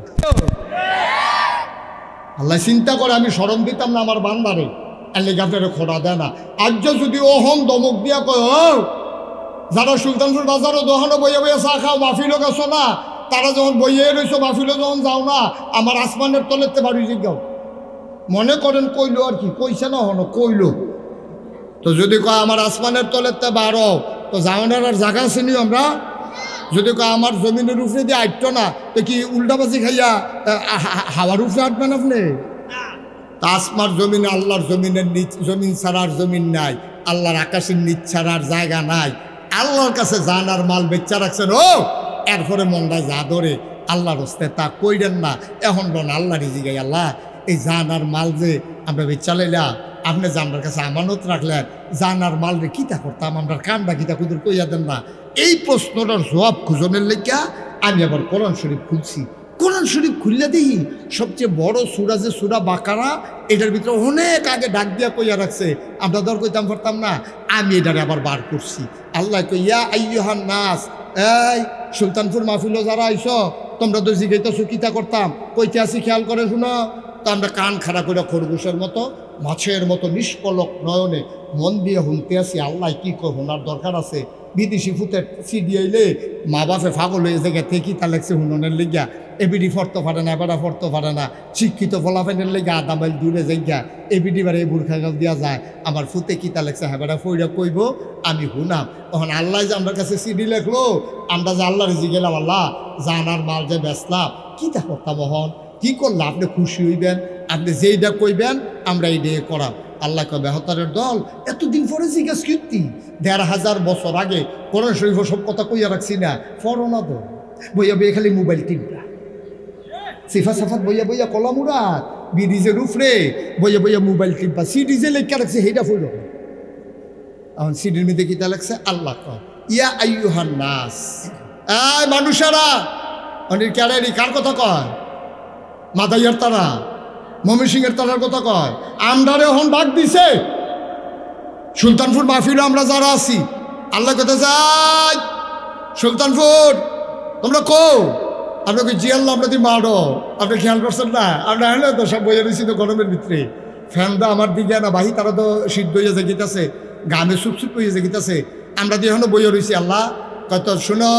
আল্লাহ চিন্তা করে আমি সরম দিতাম না আমার বান্দারে, আর লেগে আপনারা খোঁটা দেয় না। আজ যদি ওহন দমক দিয়া কয়, ও যারা সুলতানপুর বাজারও দোকানে বইয়ে বইয়ে চা খাও, মাহফিলও গেছো না, তারা যখন বইয়ে রয়েছো মাহফিলও যখন যাও না, আমার আসমানের তলেতে বাড়ি জিগাও। মনে করেন কইলো আর কি, কইছে না হনো কইলো। তো যদি কয় আমার আসমানের তলেতে বারো, তো যাওয়ানোর আর জায়গা চিনি আমরা? যদি কয় আমার জমিনের উপরে দিয়ে আটতো না, তো কি উল্টাবাজি খাইয়া হাওয়ার উপরে আটবেন আপনি? তা আসমার জমিনে, আল্লাহর জমিনের নিচ জমিন ছাড়ার জমিন নাই, আল্লাহর আকাশের নিচ ছাড়ার জায়গা নাই। আল্লাহর কাছে জান আর মাল বেচা রাখছেন, ও এরপরে মনটা যা ধরে আল্লাহর হস্তে তা কইরেন না। এখন বলেন আল্লাহ রিজিগাই, আল্লাহ এই জান আর মাল যে আমরা বেচা লাইলা, আপনি জানার কাছে আমানত রাখলেন, জান আর মাল রে কিতা করতাম, আমরা কামটা কিতা কুদুর কইয়া দেন না। এই প্রশ্নটার জবাব খুঁজনের লেগা আমি আবার কোরআন শরীফ খুলছি। কোরআন শরীফ খুললে দেখি সবচেয়ে বড় সূরা যে সূরা বাকারা, এটার ভিতরে অনেক আগে ডাক দিয়া কইয়া রাখছে, আমরা ধর কইতাম পারতাম না, আমি এটারে আবার বার করছি। আল্লাহ কইয়া আইয়ুহান নাস, এই সুলতানপুর মাহফিল যারা আইস, তোমরা তো জিগাইতেছো কিতা করতাম, কইতে আসি খেয়াল করে শুনো। তো আমরা কান খাড়া করে খরগোশের মতো, মাছের মতো নিষ্কলক নয়নে মন দিয়ে শুনতে আসি আল্লাহ কি কয়, শোনার দরকার আছে। বিদেশি ফুতে সিডি আইলে মা বাপে ফাগল হয়ে জায়গা থেকে তা লাগছে হুননের লেগা, এবিডি ফরতে পারে না, এবারা ফরতে পারে না, শিক্ষিত ফলাফেনের লেগে আধা মাইল দূরে যাইগা এবিডি বারে এই বুর্খা গাও দিয়া যায়, আমার ফুতে কিতা লাগছে হেবারা ফইরা কইব, আমি হুনাম। তখন আল্লাহ যে আমার কাছে সিডি লেখলো, আমরা যে আল্লাহ রেজি গেলাম, আল্লাহ জানার মাল যে বেচলাম, কিতা করতাম হন, কি করলাম, আপনি খুশি হইবেন, আপনি যেইটা কইবেন আমরা এই দিয়ে করাম। আল্লাহ কবে হতারের দল, এতদিন পরে জিজ্ঞাস কীর্তি ১,৫০০ বছর আগে কোরআন শরীফ সব কথা কইয়া রাখছি না, ফরনা তো বইয়া বইয়া খালি মোবাইল টিপটা, সিফা সাফাত বইয়া বইয়া কলামুরাত বিডিজের উফরে বইয়া বইয়া মোবাইল টিপবা, সিডিজে লেখা রাখছে সেইটা ফইল। এখন সিডির মধ্যে কিতা লাগছে, আল্লাহ কয় ইয়া আইয়ুহান নাস, এই মানুষেরা। অনেক ক্যারারি কার কথা কয়? মাদাইয়ার তারা, ময়মনসিংহের তারার কথা কয়। আমরারে এখন ডাক দিছে সুলতানপুর মাহফিল আমরা যারা আছি, আল্লাহ কথা যাই সুলতানপুর তোমরা কো, আপনাকে জি আল্লাহ আপনাদের মারো, আপনি খেয়াল করছেন না? আমরা হলে তো সব বইয়া রয়েছি তো গরমের ভিতরে, ফ্যান দা আমার দিকে না বাহি, তারা তো শীত বইয়া জাগিতেছে, গামে সুপসুপ বইয়া জাগিতেছে, আমরা দিয়ে এখনো বইয়া রয়েছি। আল্লাহ কত শুনো,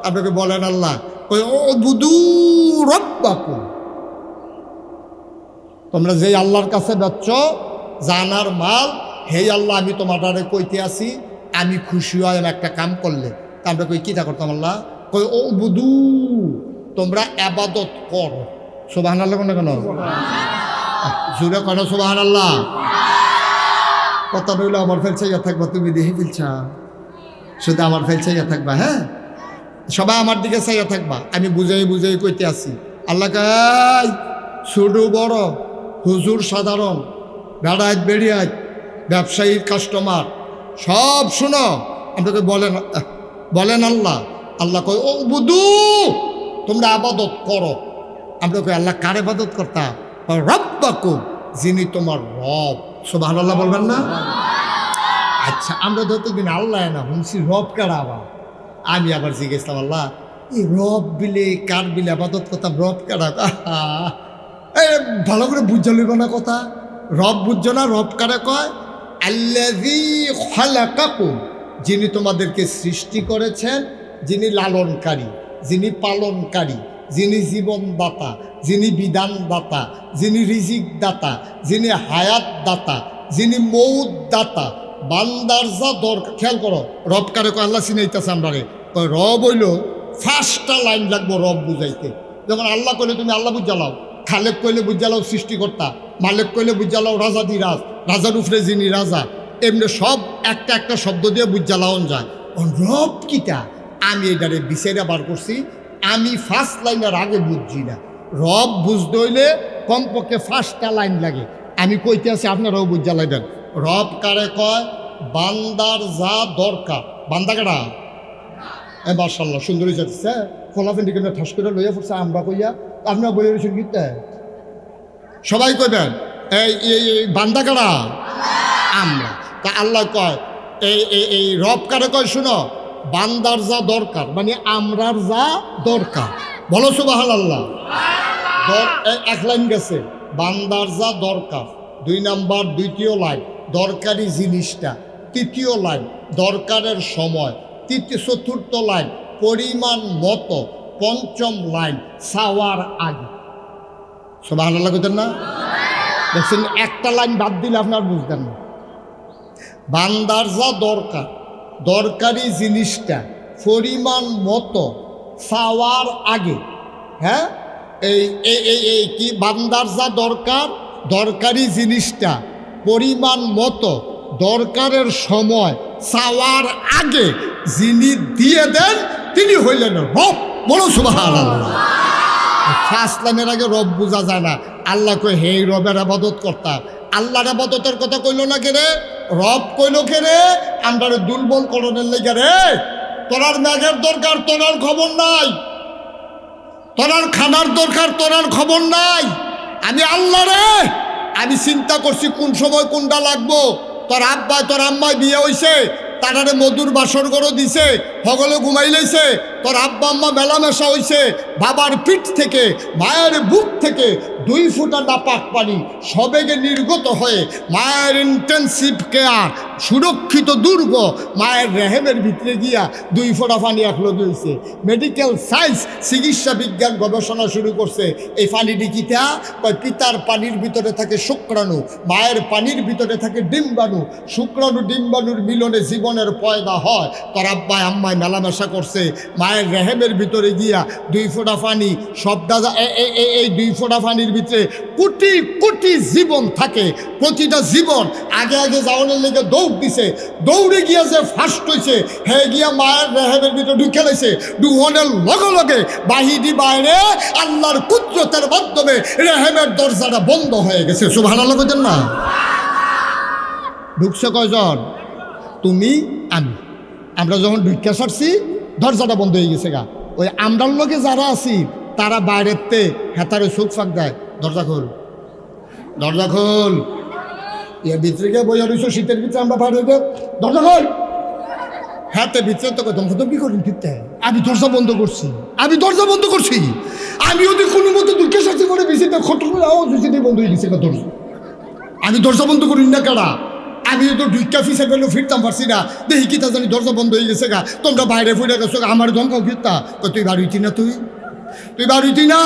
আপনাকে বলেন আল্লাহ ওই ও বুদু রব্বাকুম, তোমরা যেই আল্লাহর কাছে যাচ্ছ জানার মাল, হে আল্লাহ আমি তোমাটারে কইতে আসি, আমি খুশি হয় একটা কাম করলে, তা আমরা কই কিতা করতাম, আল্লাহ কই ও বুদু তোমরা আবাদত করো। সুবহানাল্লাহ কেন কেন জুড়ে কেন সুবহানাল্লাহ? কথা রইল আমার ফেলছাইয়া থাকবা, তুমি দেখি ফেলছা, শুধু আমার ফেলছাইয়া থাকবা, হ্যাঁ সবাই আমার দিকে চাইয়া থাকবা, আমি বুঝাই বুঝাই কইতে আসি। আল্লাহ কাই ছোট বড়, হুজুর সাধারণ, বেড়ায় বেড়িয়ায়, ব্যবসায়ী কাস্টমার সব শুনো, আপনাকে বলেন বলেন আল্লাহ। আল্লাহ কয় ও বুদু তোমরা আবাদত করো। আমরা কই আল্লাহ কার আবাদত করতা? রব্বাকুম, যিনি তোমার রব। সুবহানাল্লাহ বলবেন না? আচ্ছা আমরা যতদিন আল্লাহ না শুনছি রব কারা, আবার আমি আবার জিজ্ঞেসলাম আল্লাহ এই রব বিলে কার বিলে আবাদত করতাম, রব কারা? ভালো করে বুঝা লইব না কথা, রব বুঝছো না? রব কারে কয়? আল্লাযী খালাকাকুম, যিনি তোমাদেরকে সৃষ্টি করেছেন, যিনি লালনকারী, যিনি পালনকারী, যিনি জীবনদাতা, যিনি বিধানদাতা, যিনি রিজিক দাতা, যিনি হায়াত দাতা, যিনি মৌত দাতা। বান্দার যা দরকার, খেয়াল করো, রব কারে কয় আল্লাহ চিনাইতেছে আমরা রে, কয় রব হইল ফার্স্টটা লাইন লাগবো রব বুঝাইতে। যখন আল্লাহ কইলে তুমি আল্লাহ বুঝালাও, খালেক কইলে বুঝালাও সৃষ্টিকর্তা, মালিক কইলে বুঝালাও রাজাদিরাজ, রাজার উপরে যিনি রাজা, এমনি সব একটা একটা শব্দ দিয়ে বুঝালাওন যায়। রব কিটা আমি এটারে বিচারে বার করছি, আমি ফার্স্ট লাইনের আগে বুঝছি না। রব বুঝতে হইলে কমপক্ষে ফার্স্টটা লাইন লাগে। আমি কইতে আছি, আপনারাও বুঝা লাগবেন। রব কারে কয়? বান্দার যা দরকার। বান্দা কারা? মাশাআল্লাহ সুন্দর হয়েছে, ফলাফেন্ডি কেন ঠাস করে লইয়া পড়ছে আমরা কইয়া, আপনারা বইয়া রয়েছেন গীতে সবাই কইবেন এই বান্দা কারা? আমরা। তা আল্লাহ কয় এই রব কারে কয়? শুনো, বান্দার যা দরকার মানে আমরার যা দরকার, বলো সুবহানাল্লাহ। এক লাইন গেছে, বান্দার যা দরকার। 2 নাম্বার দ্বিতীয় লাইন দরকারি জিনিসটা, তৃতীয় লাইন দরকারের সময়, চতুর্থ লাইন পরিমাণ মতো, পঞ্চম লাইন চাওয়ার আগে। সুবহানাল্লাহ কইতেন না? দেখছেন, একটা লাইন বাদ দিলে আপনার বুঝতেন না। বান্দার যা দরকার, দরকারি জিনিসটা পরিমাণ মতো চাওয়ার আগে। হ্যাঁ, এই কি বান্দার যা দরকার, দরকারি জিনিসটা পরিমাণ মতো, দরকারের সময়, চাওয়ার আগে যিনি দিয়ে দেন তিনি হইলেন রব। বলো সুবহানাল্লাহ। ফার্স্ট লাইনের আগে রব বোঝা যায় না। আল্লাহ কই হে রবের আবাদত করতাম। আল্লাহর আবাদতের কথা কইল না কে রে? রব কইল কে রে? আমরা দুর্বল করণের লেগে রে। তোরার ম্যাগের দরকার, তোরার খবর নাই। তোরার খানার দরকার, তোরার খবর নাই। আমি আল্লাহ রে, আমি চিন্তা করছি কোন সময় কোনটা লাগবো। তোর আব্বাই তোর আম্মায় বিয়ে হইছে, তারারে মধুর বাসর গড়ো দিছে, হগলে ঘুমাই লাইছে। তোর আব্বা আম্মা মেলামেশা হইছে, বাবার পিঠ থেকে মায়ের বুক থেকে 2 ফোঁটা নাপাক পানি সবেগে নির্গত হয়ে মায়ের ইন্টেন্সিভ কেয়ার, সুরক্ষিত দুর্গ মায়ের রেহেমের ভিতরে গিয়া 2 ফোঁটা পানি একলগে হয়েছে। মেডিকেল সায়েন্স, চিকিৎসা বিজ্ঞান গবেষণা শুরু করছে। এই পানিটি কিতা কয়? পিতার পানির ভিতরে থাকে শুক্রাণু, মায়ের পানির ভিতরে থাকে ডিম্বাণু। শুক্রাণু ডিম্বাণুর মিলনে জীবনের পয়দা হয়। তোর আব্বাই আম্মায় মেলামেশা করছে, মায়ের রেহেমের ভিতরে গিয়া 2 ফোঁটা পানি সবটা, এই 2 ফোঁটা পানির ভিতরে কোটি কোটি জীবন থাকে। প্রতিটা জীবন আগে আগে যাওয়ানোর লেগে দৌড় দিছে, দৌড়ে গিয়া যে ফার্স্ট হয়েছে হে গিয়া মায়ের রেহেমের ভিতরে ঢুকে লাইছে। ঢুকানোর লগে লগে বাহিরি বাইরে আল্লাহর কুদরতের মাধ্যমে রেহেমের দরজাটা বন্ধ হয়ে গেছে। সুবহানাল্লাহ কইতেন না? ঢুকছে কয়জন? তুমি আমি। আমরা যখন ঢুকা সারছি দরজাটা বন্ধ হয়ে গেছে গা। ওই আমরার লোকে যারা আছি তারা বাইরেতে হেতারে চোখ ফাঁক দেয়, দরজা খোল, দরজা খোল। এর ভিতরে গিয়ে বইয়া রয়েছ, শীতের ভিতরে আমরা বাইরে হইব, দরজা খোল। হাতে ভিতরে তো কি করি? আমি দরজা বন্ধ করছি, আমি দরজা বন্ধ করছি। আমি যদি কোনো মতো দুঃখে সাথে করে বেশি খট করে আওয়াজ হয়েছে বন্ধ হয়ে গেছে দরজা। আমি দরজা বন্ধ করি না কারা? আমি তো ঢুকা ফিসে পেলেও ফিরতাম পারছি না। দেখি কি তা জানি দরজা বন্ধ হয়ে গেছে গা। তোমরা বাইরে ফুটে গেছো, আমার ধমকাও ফিরতা। তুই বাড়িতি না, তুই বাড়িতি না,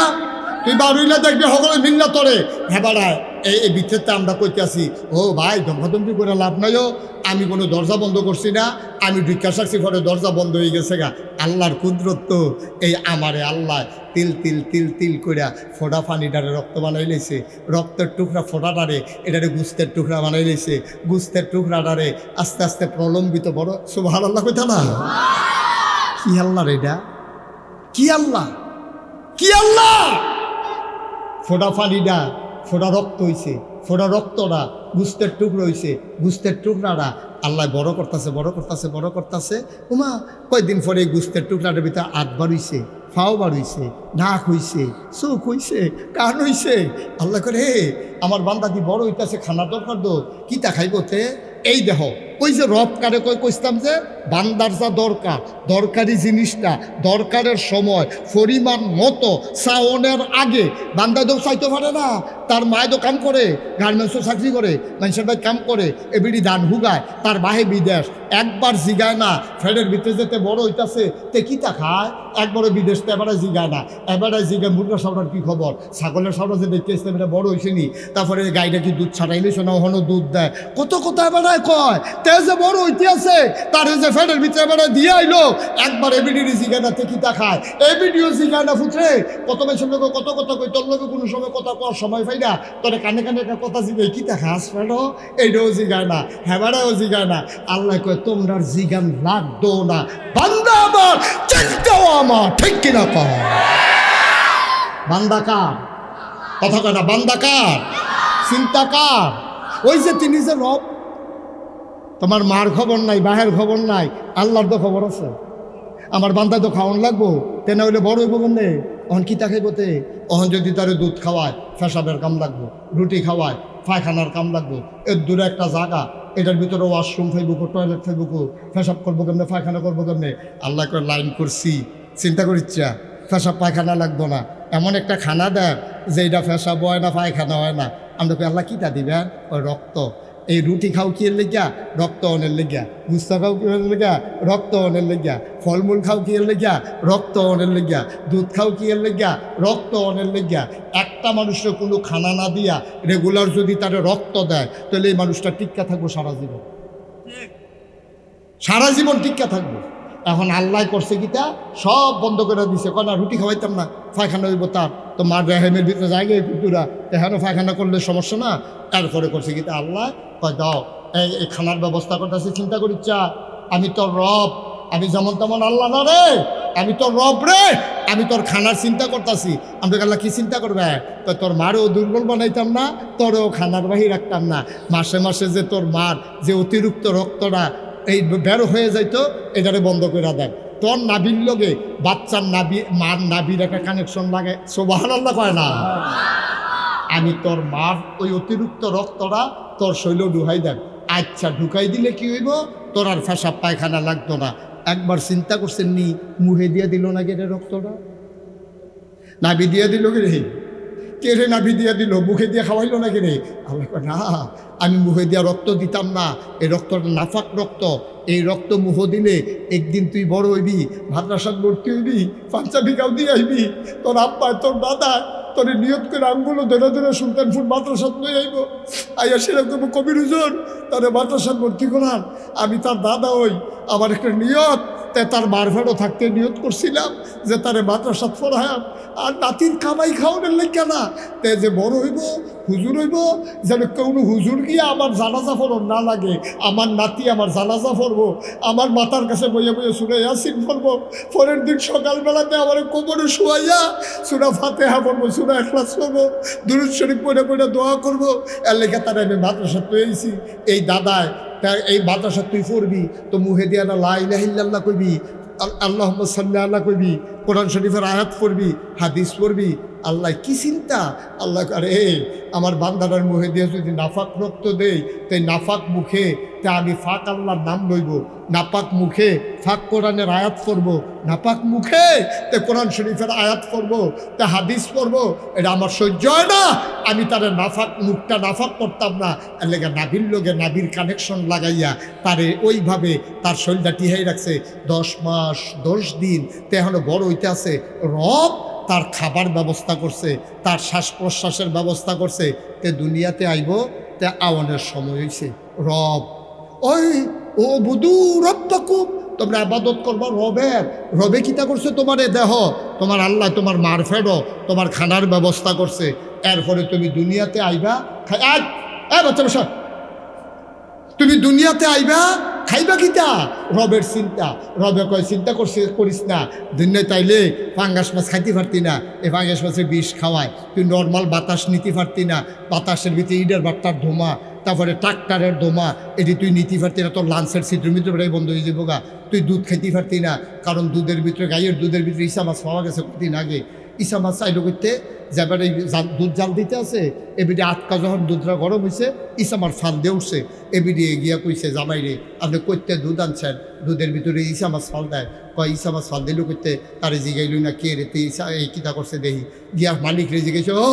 তুই বাড়িলে দেখবি সকলে মিল্লা তরে হ্যাঁ বাড়ায়। এই ভিতরতে আমরা কইতে আসি, ও ভাই ধমকাধমকি করে লাভ নাইও, আমি কোনো দরজা বন্ধ করছি না, আমি ঢুকা সারছি, পরে দরজা বন্ধ হয়ে গেছে গা। আল্লাহর কুদরত তো এই আমারে আল্লাহ তিল তিল তিল তিল কইরা ফোটা পানিটারে রক্ত বানাই লাইছে, রক্তের টুকরা ফোটাটারে এটারে গুস্তের টুকরা বানাই লাইছে, গুস্তের টুকরাটারে আস্তে আস্তে প্রলম্বিত বড়। সুবহানাল্লাহ কইতা না? কি আল্লাহ রে এটা? কি আল্লাহ? কি আল্লাহ? ফোটা পানিটা ফোটা রক্ত হইছে, ফোটা রক্তটা গুস্তের টুকরো হইছে, গুস্তের টুকরাটা আল্লাহ বড় করতেছে, বড় করতেছে, বড় করতেছে। ওমা কয়েকদিন পরে গুস্তের টুকরাটার ভিতরে হাত বার হইছে, ফাও বার হইছে, নাক হইছে, চোখ হইছে, কান হইছে। আল্লাহ করে হে আমার বান্দা কি বড় হইতেছে, খানা দরকার দো, কিতা খাইবতে? এই দেহ ওই যে রব কারে কইতাম যে বান্দার যা দরকার, দরকারি জিনিসটা দরকারের সময় পরিমাণ মতো চাওনের আগে বান্দা তো চাইতে পারে না। তার মায় তো কাম করে, গার্মেন্টসও চাকরি করে, মানুষের ভাই কাম করে, এবিডি ধান হুগায়, তার বাহে বিদেশ, একবার জিগায় না ফেডের ভিতরে যেতে বড় হইতাছে তে কিতা খায়, একবারও বিদেশ তো এবারে জিগায় না, এবারে জিগায় মুরগা সাবড়ার কী খবর, ছাগলের সাবড়া যে দেখতে এসে এটা বড় হয়েছে নি, তারপরে গাইটা কি দুধ ছাড়াইলে শোনা হনো দুধ দেয়, কত কত এবারে কয় তে যে বড় হইতে আছে তার যে ফেডের ভিতরে এবারে দিয়ে আইলো, একবার এবিডির জিগায় না তে কিতা খায়, এবিডিও জিগায় না ফুটরে, কত বেশি লোক কত কথা কই, তোর লোকে কোনো সময় কথা কর সময় পাই না, তোরে কানে কানে একটা কথা জিগাই কিতা খাস ফেডো, এইটাও জিগায় না, হেবারেও জিগায় না। আল্লাহ কয় তোমরা জিগান লাগতো না, বান্দা আমার চিন্তাও আমার, ঠিক কিনা কর? বান্দা কার কথা কয় না, বান্দা কার, চিন্তা কার? ওই যে তিনি যে রব, তোমার মার খবর নাই, বাহের খবর নাই, আল্লাহর তো খবর আছে। আমার বান্দায় তো খাওয়ান লাগবো, তেনা হইলে বড় হইব কেমনে? অহন কিতা খাইবতে, অহন যদি তারে দুধ খাওয়ায় পেশাবের কাম লাগবো, রুটি খাওয়ায় পায়খানার কাম লাগবো, এর দূরে একটা জায়গা, এটার ভিতরে ওয়াশরুম ফাইবুকো, টয়লেট ফাইবুকো, পেশাব করবো কেমনে, পায়খানা করবো কেমনে? আল্লাহ করে লাইন করছি, চিন্তা করিচ্ছা পেশাব পায়খানা লাগবো না, এমন একটা খানা দেয় যে এটা পেশাব হয় না, পায়খানা হয় না। আমরা আল্লাহ কিতা দিবেন? ওই রক্ত। এই রুটি খাও কি এর লেগিয়া? রক্ত অনের লেগিয়া। গুস্তা খাও কি এর লেগিয়া? রক্ত অনের লেগিয়া। ফলমূল খাও কি এর লেগিয়া? রক্ত অনের লেগিয়া। দুধ খাও কি এর লেগিয়া? রক্ত অনের লেগিয়া। একটা মানুষের কোনো খানা না দিয়া রেগুলার যদি তারা রক্ত দেয় তাহলে এই মানুষটা টিক্কা থাকবো সারা জীবন, সারা জীবন টিক্কা থাকবো। এখন আল্লাহ করছে কিতা সব বন্ধ করে দিছে, কয় না রুটি খাওয়াইতাম না, পায়খানা হইব তার, তো মার রেহেমের ভিতরে জায়গায় কুকুরা এখানে পায়খানা করলে সমস্যা না, এরপরে করছে কিতা আল্লাহ কয় দাও এই খানার ব্যবস্থা করতেছি, চিন্তা করিচ্ছা আমি তোর রব, আমি যেমন তেমন আল্লাহ না রে, আমি তোর রব রে, আমি তোর খানার চিন্তা করতেছি। আমরা আল্লাহ কি চিন্তা করবে? তো তোর মারও দুর্বল বানাইতাম না, তোরও খানার বাহির রাখতাম না, মাসে মাসে যে তোর মার যে অতিরিক্ত রক্তটা এই বের হয়ে যাইতো এটারে বন্ধ করে দেয়, তোর নাবির লগে বাচ্চার নাবি, মার নাবির একটা কানেকশন লাগে, সুবহানাল্লাহ কয় না? আমি তোর মার ওই অতিরিক্ত রক্তটা তোর শৈল ঢুকাই দেব। আচ্ছা ঢুকাই দিলে কি হইব? তোর আর পেশাব পায়খানা লাগতো না। একবার চিন্তা করছেন নি মুহে দিয়ে দিল না কেটে রক্তটা, নাবি দিয়ে দিল কে রে, কে রে নাবি দিয়ে দিল, মুখে দিয়ে খাওয়াইলো না কে রে? আল্লাহ কয় না, আমি মুখে দিয়া রক্ত দিতাম না, এই রক্তটা নাফাক রক্ত, এই রক্ত মুহ দিলে একদিন তুই বড় হইবি, মাদ্রাসাত ভর্তি হইবি, পাঞ্জাবি গাও দিয়ে আইবি, তোর আব্বা তোর দাদা তোর নিয়ত করে আঙ্গুলো ধরে ধরে সুলতানপুর মাদ্রাসাত লই আইব, আইয়া সেরকম কবির হুজুর তারে মাদ্রাসাত ভর্তি করান, আমি তার দাদা হই, আমার একটা নিয়ত, তার মারফেটও থাকতে নিয়ত করছিলাম যে তারে মাদ্রাসাত পড়ায়াম, আর নাতির কামাই খাওয়ানোর লেখা না, তে যে বড় হইব হুজুর হইব, যেন কোনো হুজুর গিয়ে আমার জানাজা ফরন না লাগে, আমার নাতি আমার জানাজা পড়বো, আমার মাথার কাছে বইয়ে বইয়ে সুরে ইয়াসিন পড়বো, পরের দিন সকালবেলাতে আমার কোমরে শুয়াইয়া সুরা ফাতেহা পড়বো, সুরা ইখলাস পড়বো, দুরূদ শরীফ পড়ে পড়ে দোয়া করবো, এর লেখা তারা আমি মাদ্রাসা পেয়েছি। এই দাদায় তাই এই মাদ্রাসা তুই পড়বি তো মুহে দিয়া না লা ইলাহা ইল্লাল্লাহ কইবি, আল্লাহুম্মা সাল্লি আলা কইবি, কোরআন শরীফের আয়াত পড়বি, হাদিস পড়বি। আল্লাহ কি চিন্তা, আল্লাহ আরে আমার বান্দাটার মুখে দিয়ে যদি নাফাক রক্ত দেই, তাই নাফাক মুখে তা আমি ফাঁক আল্লাহর নাম লইব, নাপাক মুখে ফাঁক কোরআনের আয়াত পড়বো, নাপাক মুখে তে কোরআন শরীফের আয়াত পড়বো, তা হাদিস পড়বো, এটা আমার সহ্য হয় না, আমি তার নাফাক মুখটা নাফাক করতাম না, এর লেগে নাবির লোকে নাবির কানেকশন লাগাইয়া তারে ওইভাবে তার শরীরটা টিহাই রাখছে 10 মাস 10 দিন, তে এখনো বড় হইতে আছে। রব তার খাবার ব্যবস্থা করছে, তার শ্বাস প্রশ্বাসের ব্যবস্থা করছে, তে দুনিয়াতে আইব, তে আওয়ানের সময় হয়েছে। রব ওই ও বুধু রব্বাকুম, তোমরা আবাদত করবা রবের, রবে কিতা করছে তোমার এ দেহ, তোমার আল্লাহ তোমার মার ফেরো তোমার খানার ব্যবস্থা করছে, এরপরে তুমি দুনিয়াতে আইবা, বাচ্চা বসা, তুমি দুনিয়াতে আইবা খাইবা কিতা? রবের চিন্তা। রবে কয় চিন্তা করিস না, দুনিয়ায় তাইলে ফাঙ্গাস মাছ খাইতে পারতি না, এই ফাঙ্গাস মাছের বিষ খাওয়ায়, তুই নর্মাল বাতাস নিতে পারতি না, বাতাসের ভিতরে ইটের বাট্টার ধোঁয়া, তারপরে ট্রাক্টারের ধোঁয়া, এটি তুই নিতে পারতি না, তোর লাঞ্চের ছিদ্র মিত্রটাই বন্ধ হয়ে যাবো গা, তুই দুধ খাইতে পারতি না, কারণ দুধের ভিতরে গাইয়ের দুধের ভিতরে ইসা মাছ পাওয়া গেছে কদিন আগে, ইসা মাছ চাইল করতে যাবার এই দুধ জাল দিতে আছে এবিডি আটকা যখন দুধটা গরম হয়েছে ইসামার ফাল দিয়ে উঠছে এবিডি গিয়া কইছে জামাইরে আপনি করতে দুধ আনছেন দুধের ভিতরে ইসা মাছ ফাল দেয় কয় ইসা মাছ ফাল দিল করতে তারে জিগাইল না কে রে ইসা এই কিতা করছে দেখি গিয়া মালিক রে জিগাইছে ও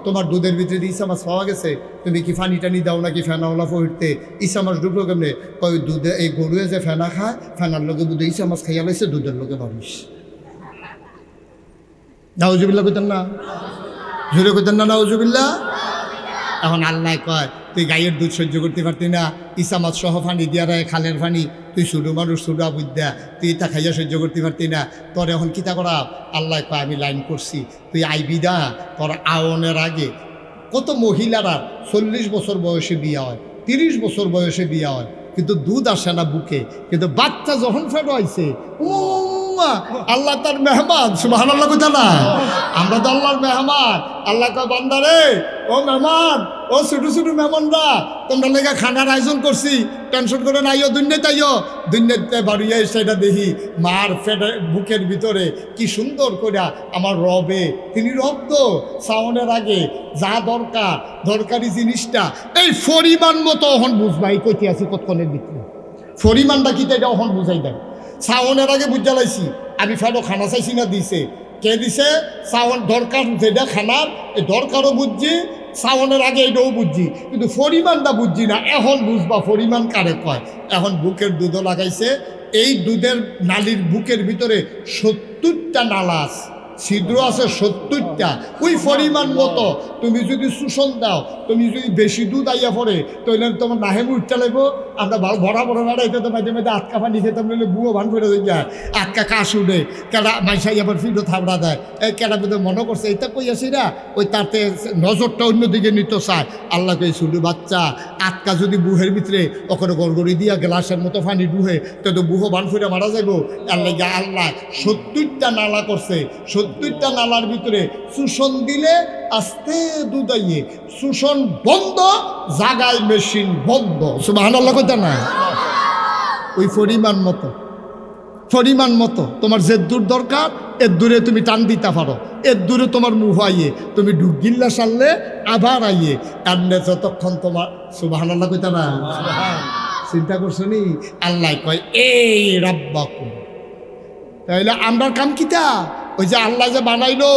তোমার দুধের ভিতরে ইসা মাছ পাওয়া গেছে তুমি কি ফানি টানি দাও নাকি ফেনাওয়ালা ফহিরতে ইসা মাছ ঢুকলো কেমনে কয় দুধে এই গরুয়ে যে ফেনা খায় ফেনার লোকে দুধে ইসা মাছ খাইয়া লাইছে দুধের লোকে মানুষ নাউজুবিল্লাহ কইতেন না জোরে কইতেন না নাউজুবিল্লাহ এখন আল্লাহ কয় তুই গাইয়ের দুধ সহ্য করতে পারতি না ইসা মাছ সহ ফানি দিয়া রায় খালের ফানি তুই ছোটো মানুষ ছোটো বুদ্ধা তুই ইতা খাইয়া সহ্য করতে পারতি না তোর এখন কিতা করা আল্লাহ কয় আমি লাইন করছি তুই আইবি না তোর আওনের আগে কত মহিলারা 40 বছর বয়সে বিয়া হয় 30 বছর বয়সে বিয়া হয় কিন্তু দুধ আসে না বুকে কিন্তু বাচ্চা যখন ফেরো আইছে ও আল্লাহ তার মেহমান সুবহানাল্লাহ কইতা না আমরা তো আল্লাহর মেহমান আল্লাহ কয় বান্দারে ও মেহমান ও ছোটো ছোটো মেহমানরা তোমরা লেগে খানার আয়োজন করছি টেনশন করে না আইও দুনিয়াতে আইও দুনিয়াতে বাড়িয়ে সেটা দেখি মার ফেটে বুকের ভিতরে কি সুন্দর করে আমার রবে তিনি রব তো সাউনের আগে যা দরকার দরকারি জিনিসটা এই পরিমাণ মতো অহন বুঝবাই কইতে আছি কতক্ষণের ভিতরে পরিমাণটা কি এটা অহন বুঝাই দেয় সাউনের আগে বুঝা লাইছি আমি ফেরো খানা চাইছি না দিছে কে দিছে সাউন দরকার যেটা খানার এই দরকারও বুঝছি সাউনের আগে এটাও বুঝছি কিন্তু পরিমাণটা বুঝছি না এখন বুঝবা পরিমাণ কারে কয় এখন বুকের দুধও লাগাইছে এই দুধের নালীর বুকের ভিতরে 70টা নালা আছে ছিদ্র আছে 70টা ওই পরিমাণ মতো তুমি যদি শোষণ দাও তুমি যদি বেশি দুধ আইয়া পড়ে তাহলে তোমার নাহে উঠতে লাগবো আমরা ভরা ভরা বেড়াইতে তো মাঝে মাঝে আটকা পানি খেতাম নইলে বুয়ো ভান করে যায় আটকা কাশ উঠে কেডা মাইসাই আবার ফিরো থাবড়া দেয় এই কেডা কিন্তু মনে করছে এটা কই আসি না ওই তাতে নজরটা অন্যদিকে নিতে চায় আল্লাহ কই শুধু বাচ্চা আটকা যদি বুহের ভিতরে ওখানে গড়গড়ি দিয়া গ্লাসের মতো পানি ডুহে তো বুহো ভান ফিরে মারা যাবো আল্লাহ আল্লাহ 70টা নালা করছে 70টা নালার ভিতরে শোষণ দিলে আস্তে দুধাইয়ে শোষণ বন্ধ জাগায় মেশিন বন্ধ সুবহানাল্লাহ কইতা না ওই পরিমাণ মতো তোমার যে দূর দরকার এর দূরে তুমি টান দিতে পারো এর দূরে তোমার মুহ আইয়ে তুমি ঢুকিল্লা সারলে আবার আইয়ে এমনি যতক্ষণ তোমার সুবহানাল্লাহ কইতা না চিন্তা করছো নি আল্লাহ কয় এই রাব্বাকুম তাইলে আমরা কাম কিতা ওই যে আল্লাহ যে বানাইলো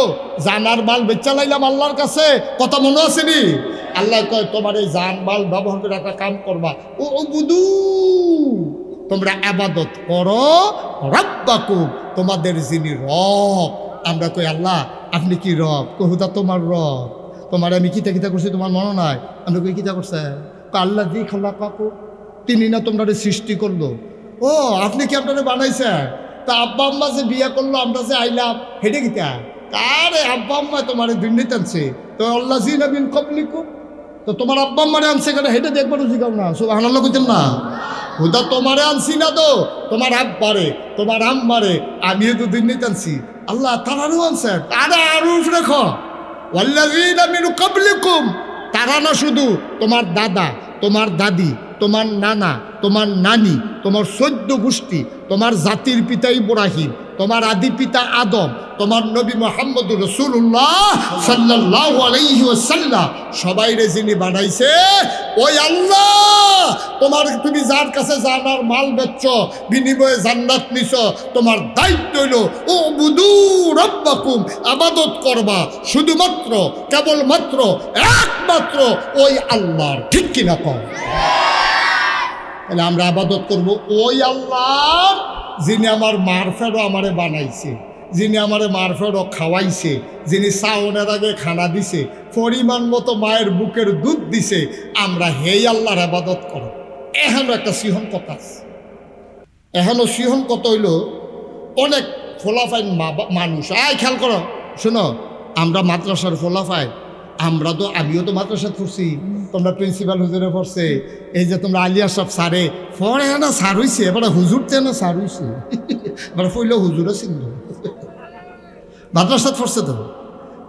জানার মাল বেচা লাইলাম আল্লাহর কাছে কথা মনে আছে নি আল্লাহ কয় তোমার এই জান মাল ব্যবহার করে একটা কাম করবা ও বুধু তোমরা আবাদত করো রাব্বাকুম তোমাদের যিনি রব আমরা কই আল্লাহ আপনি কি রব কহুদা তোমার রব তোমার আমি কিতা কিতা করছি তোমার মনে নাই আমরা কই কিতা করছে আল্লাহ দি খালাকাকুম তিনি না তোমরা সৃষ্টি করলো ও আপনি কি আপনারা বানাইছেন তা আব্বা আম্মা যে বিয়ে করলো আমরা যে আইলাম হেঁটে গিতা আরে আব্বা আম্মা তোমার দুর্নীতি আনছে তো আল্লাহ জিনাবিন কবলিকুম তো তোমার আব্বা আম্মারে আনছে কেন হেঁটে দেখবারও শিখাও না সুবহানাল্লাহ কইতেন না ওটা তোমারে আনছি না তো তোমার আব্বারে তোমার আম্মারে আমিও তো দুর্নীতি আনছি আল্লাহ তারারও আনছে আরে আরো রেখো আল্লাহ জিনাবিন কবলিকুম তারা না শুধু তোমার দাদা তোমার দাদি তোমার নানা তোমার নানি তোমার 14 গোষ্ঠী তোমার জাতির পিতা ইব্রাহিম তোমার আদি পিতা আদম তোমার নবী মুহাম্মদুর রাসূলুল্লাহ সাল্লাল্লাহু আলাইহি ওয়াসাল্লাম সবাইরে যিনি বানাইছে ওই আল্লাহ তোমার তুমি যার কাছে জানার মাল বেচছ বিনিময়ে জান্নাত নিছো তোমার দায়িত্ব হইল ও বুদু রাব্বাকুম ইবাদত করবা শুধুমাত্র কেবলমাত্র একমাত্র ওই আল্লাহর ঠিক কিনা কও তাহলে আমরা ইবাদত করব ওই আল্লাহর যিনি আমার মারফেরও আমারে বানাইছে যিনি আমারে মারফেরও খাওয়াইছে যিনি সাউনের আগে খানা দিছে পরিমাণ মতো মায়ের বুকের দুধ দিছে আমরা হেই আল্লাহর ইবাদত করো এখনো একটা সিহন কথা আছে এখনো সিহন কথা হইল অনেক ফোলাফাইন মানুষ খেয়াল করো শোনো আমরা মাদ্রাসার ফোলাফাইন আমরা তো আমিও তো মাদ্রাসা পড়ছি তোমরা প্রিন্সিপাল হুজুরে পড়ছে এই যে তোমরা আলিয়া সব সারে পড়ে না সার হইছে এবার হুজুরতে না সার হইছে এবার পড়লেও হুজুরও চিনল মাদ্রাসা পড়ছে তো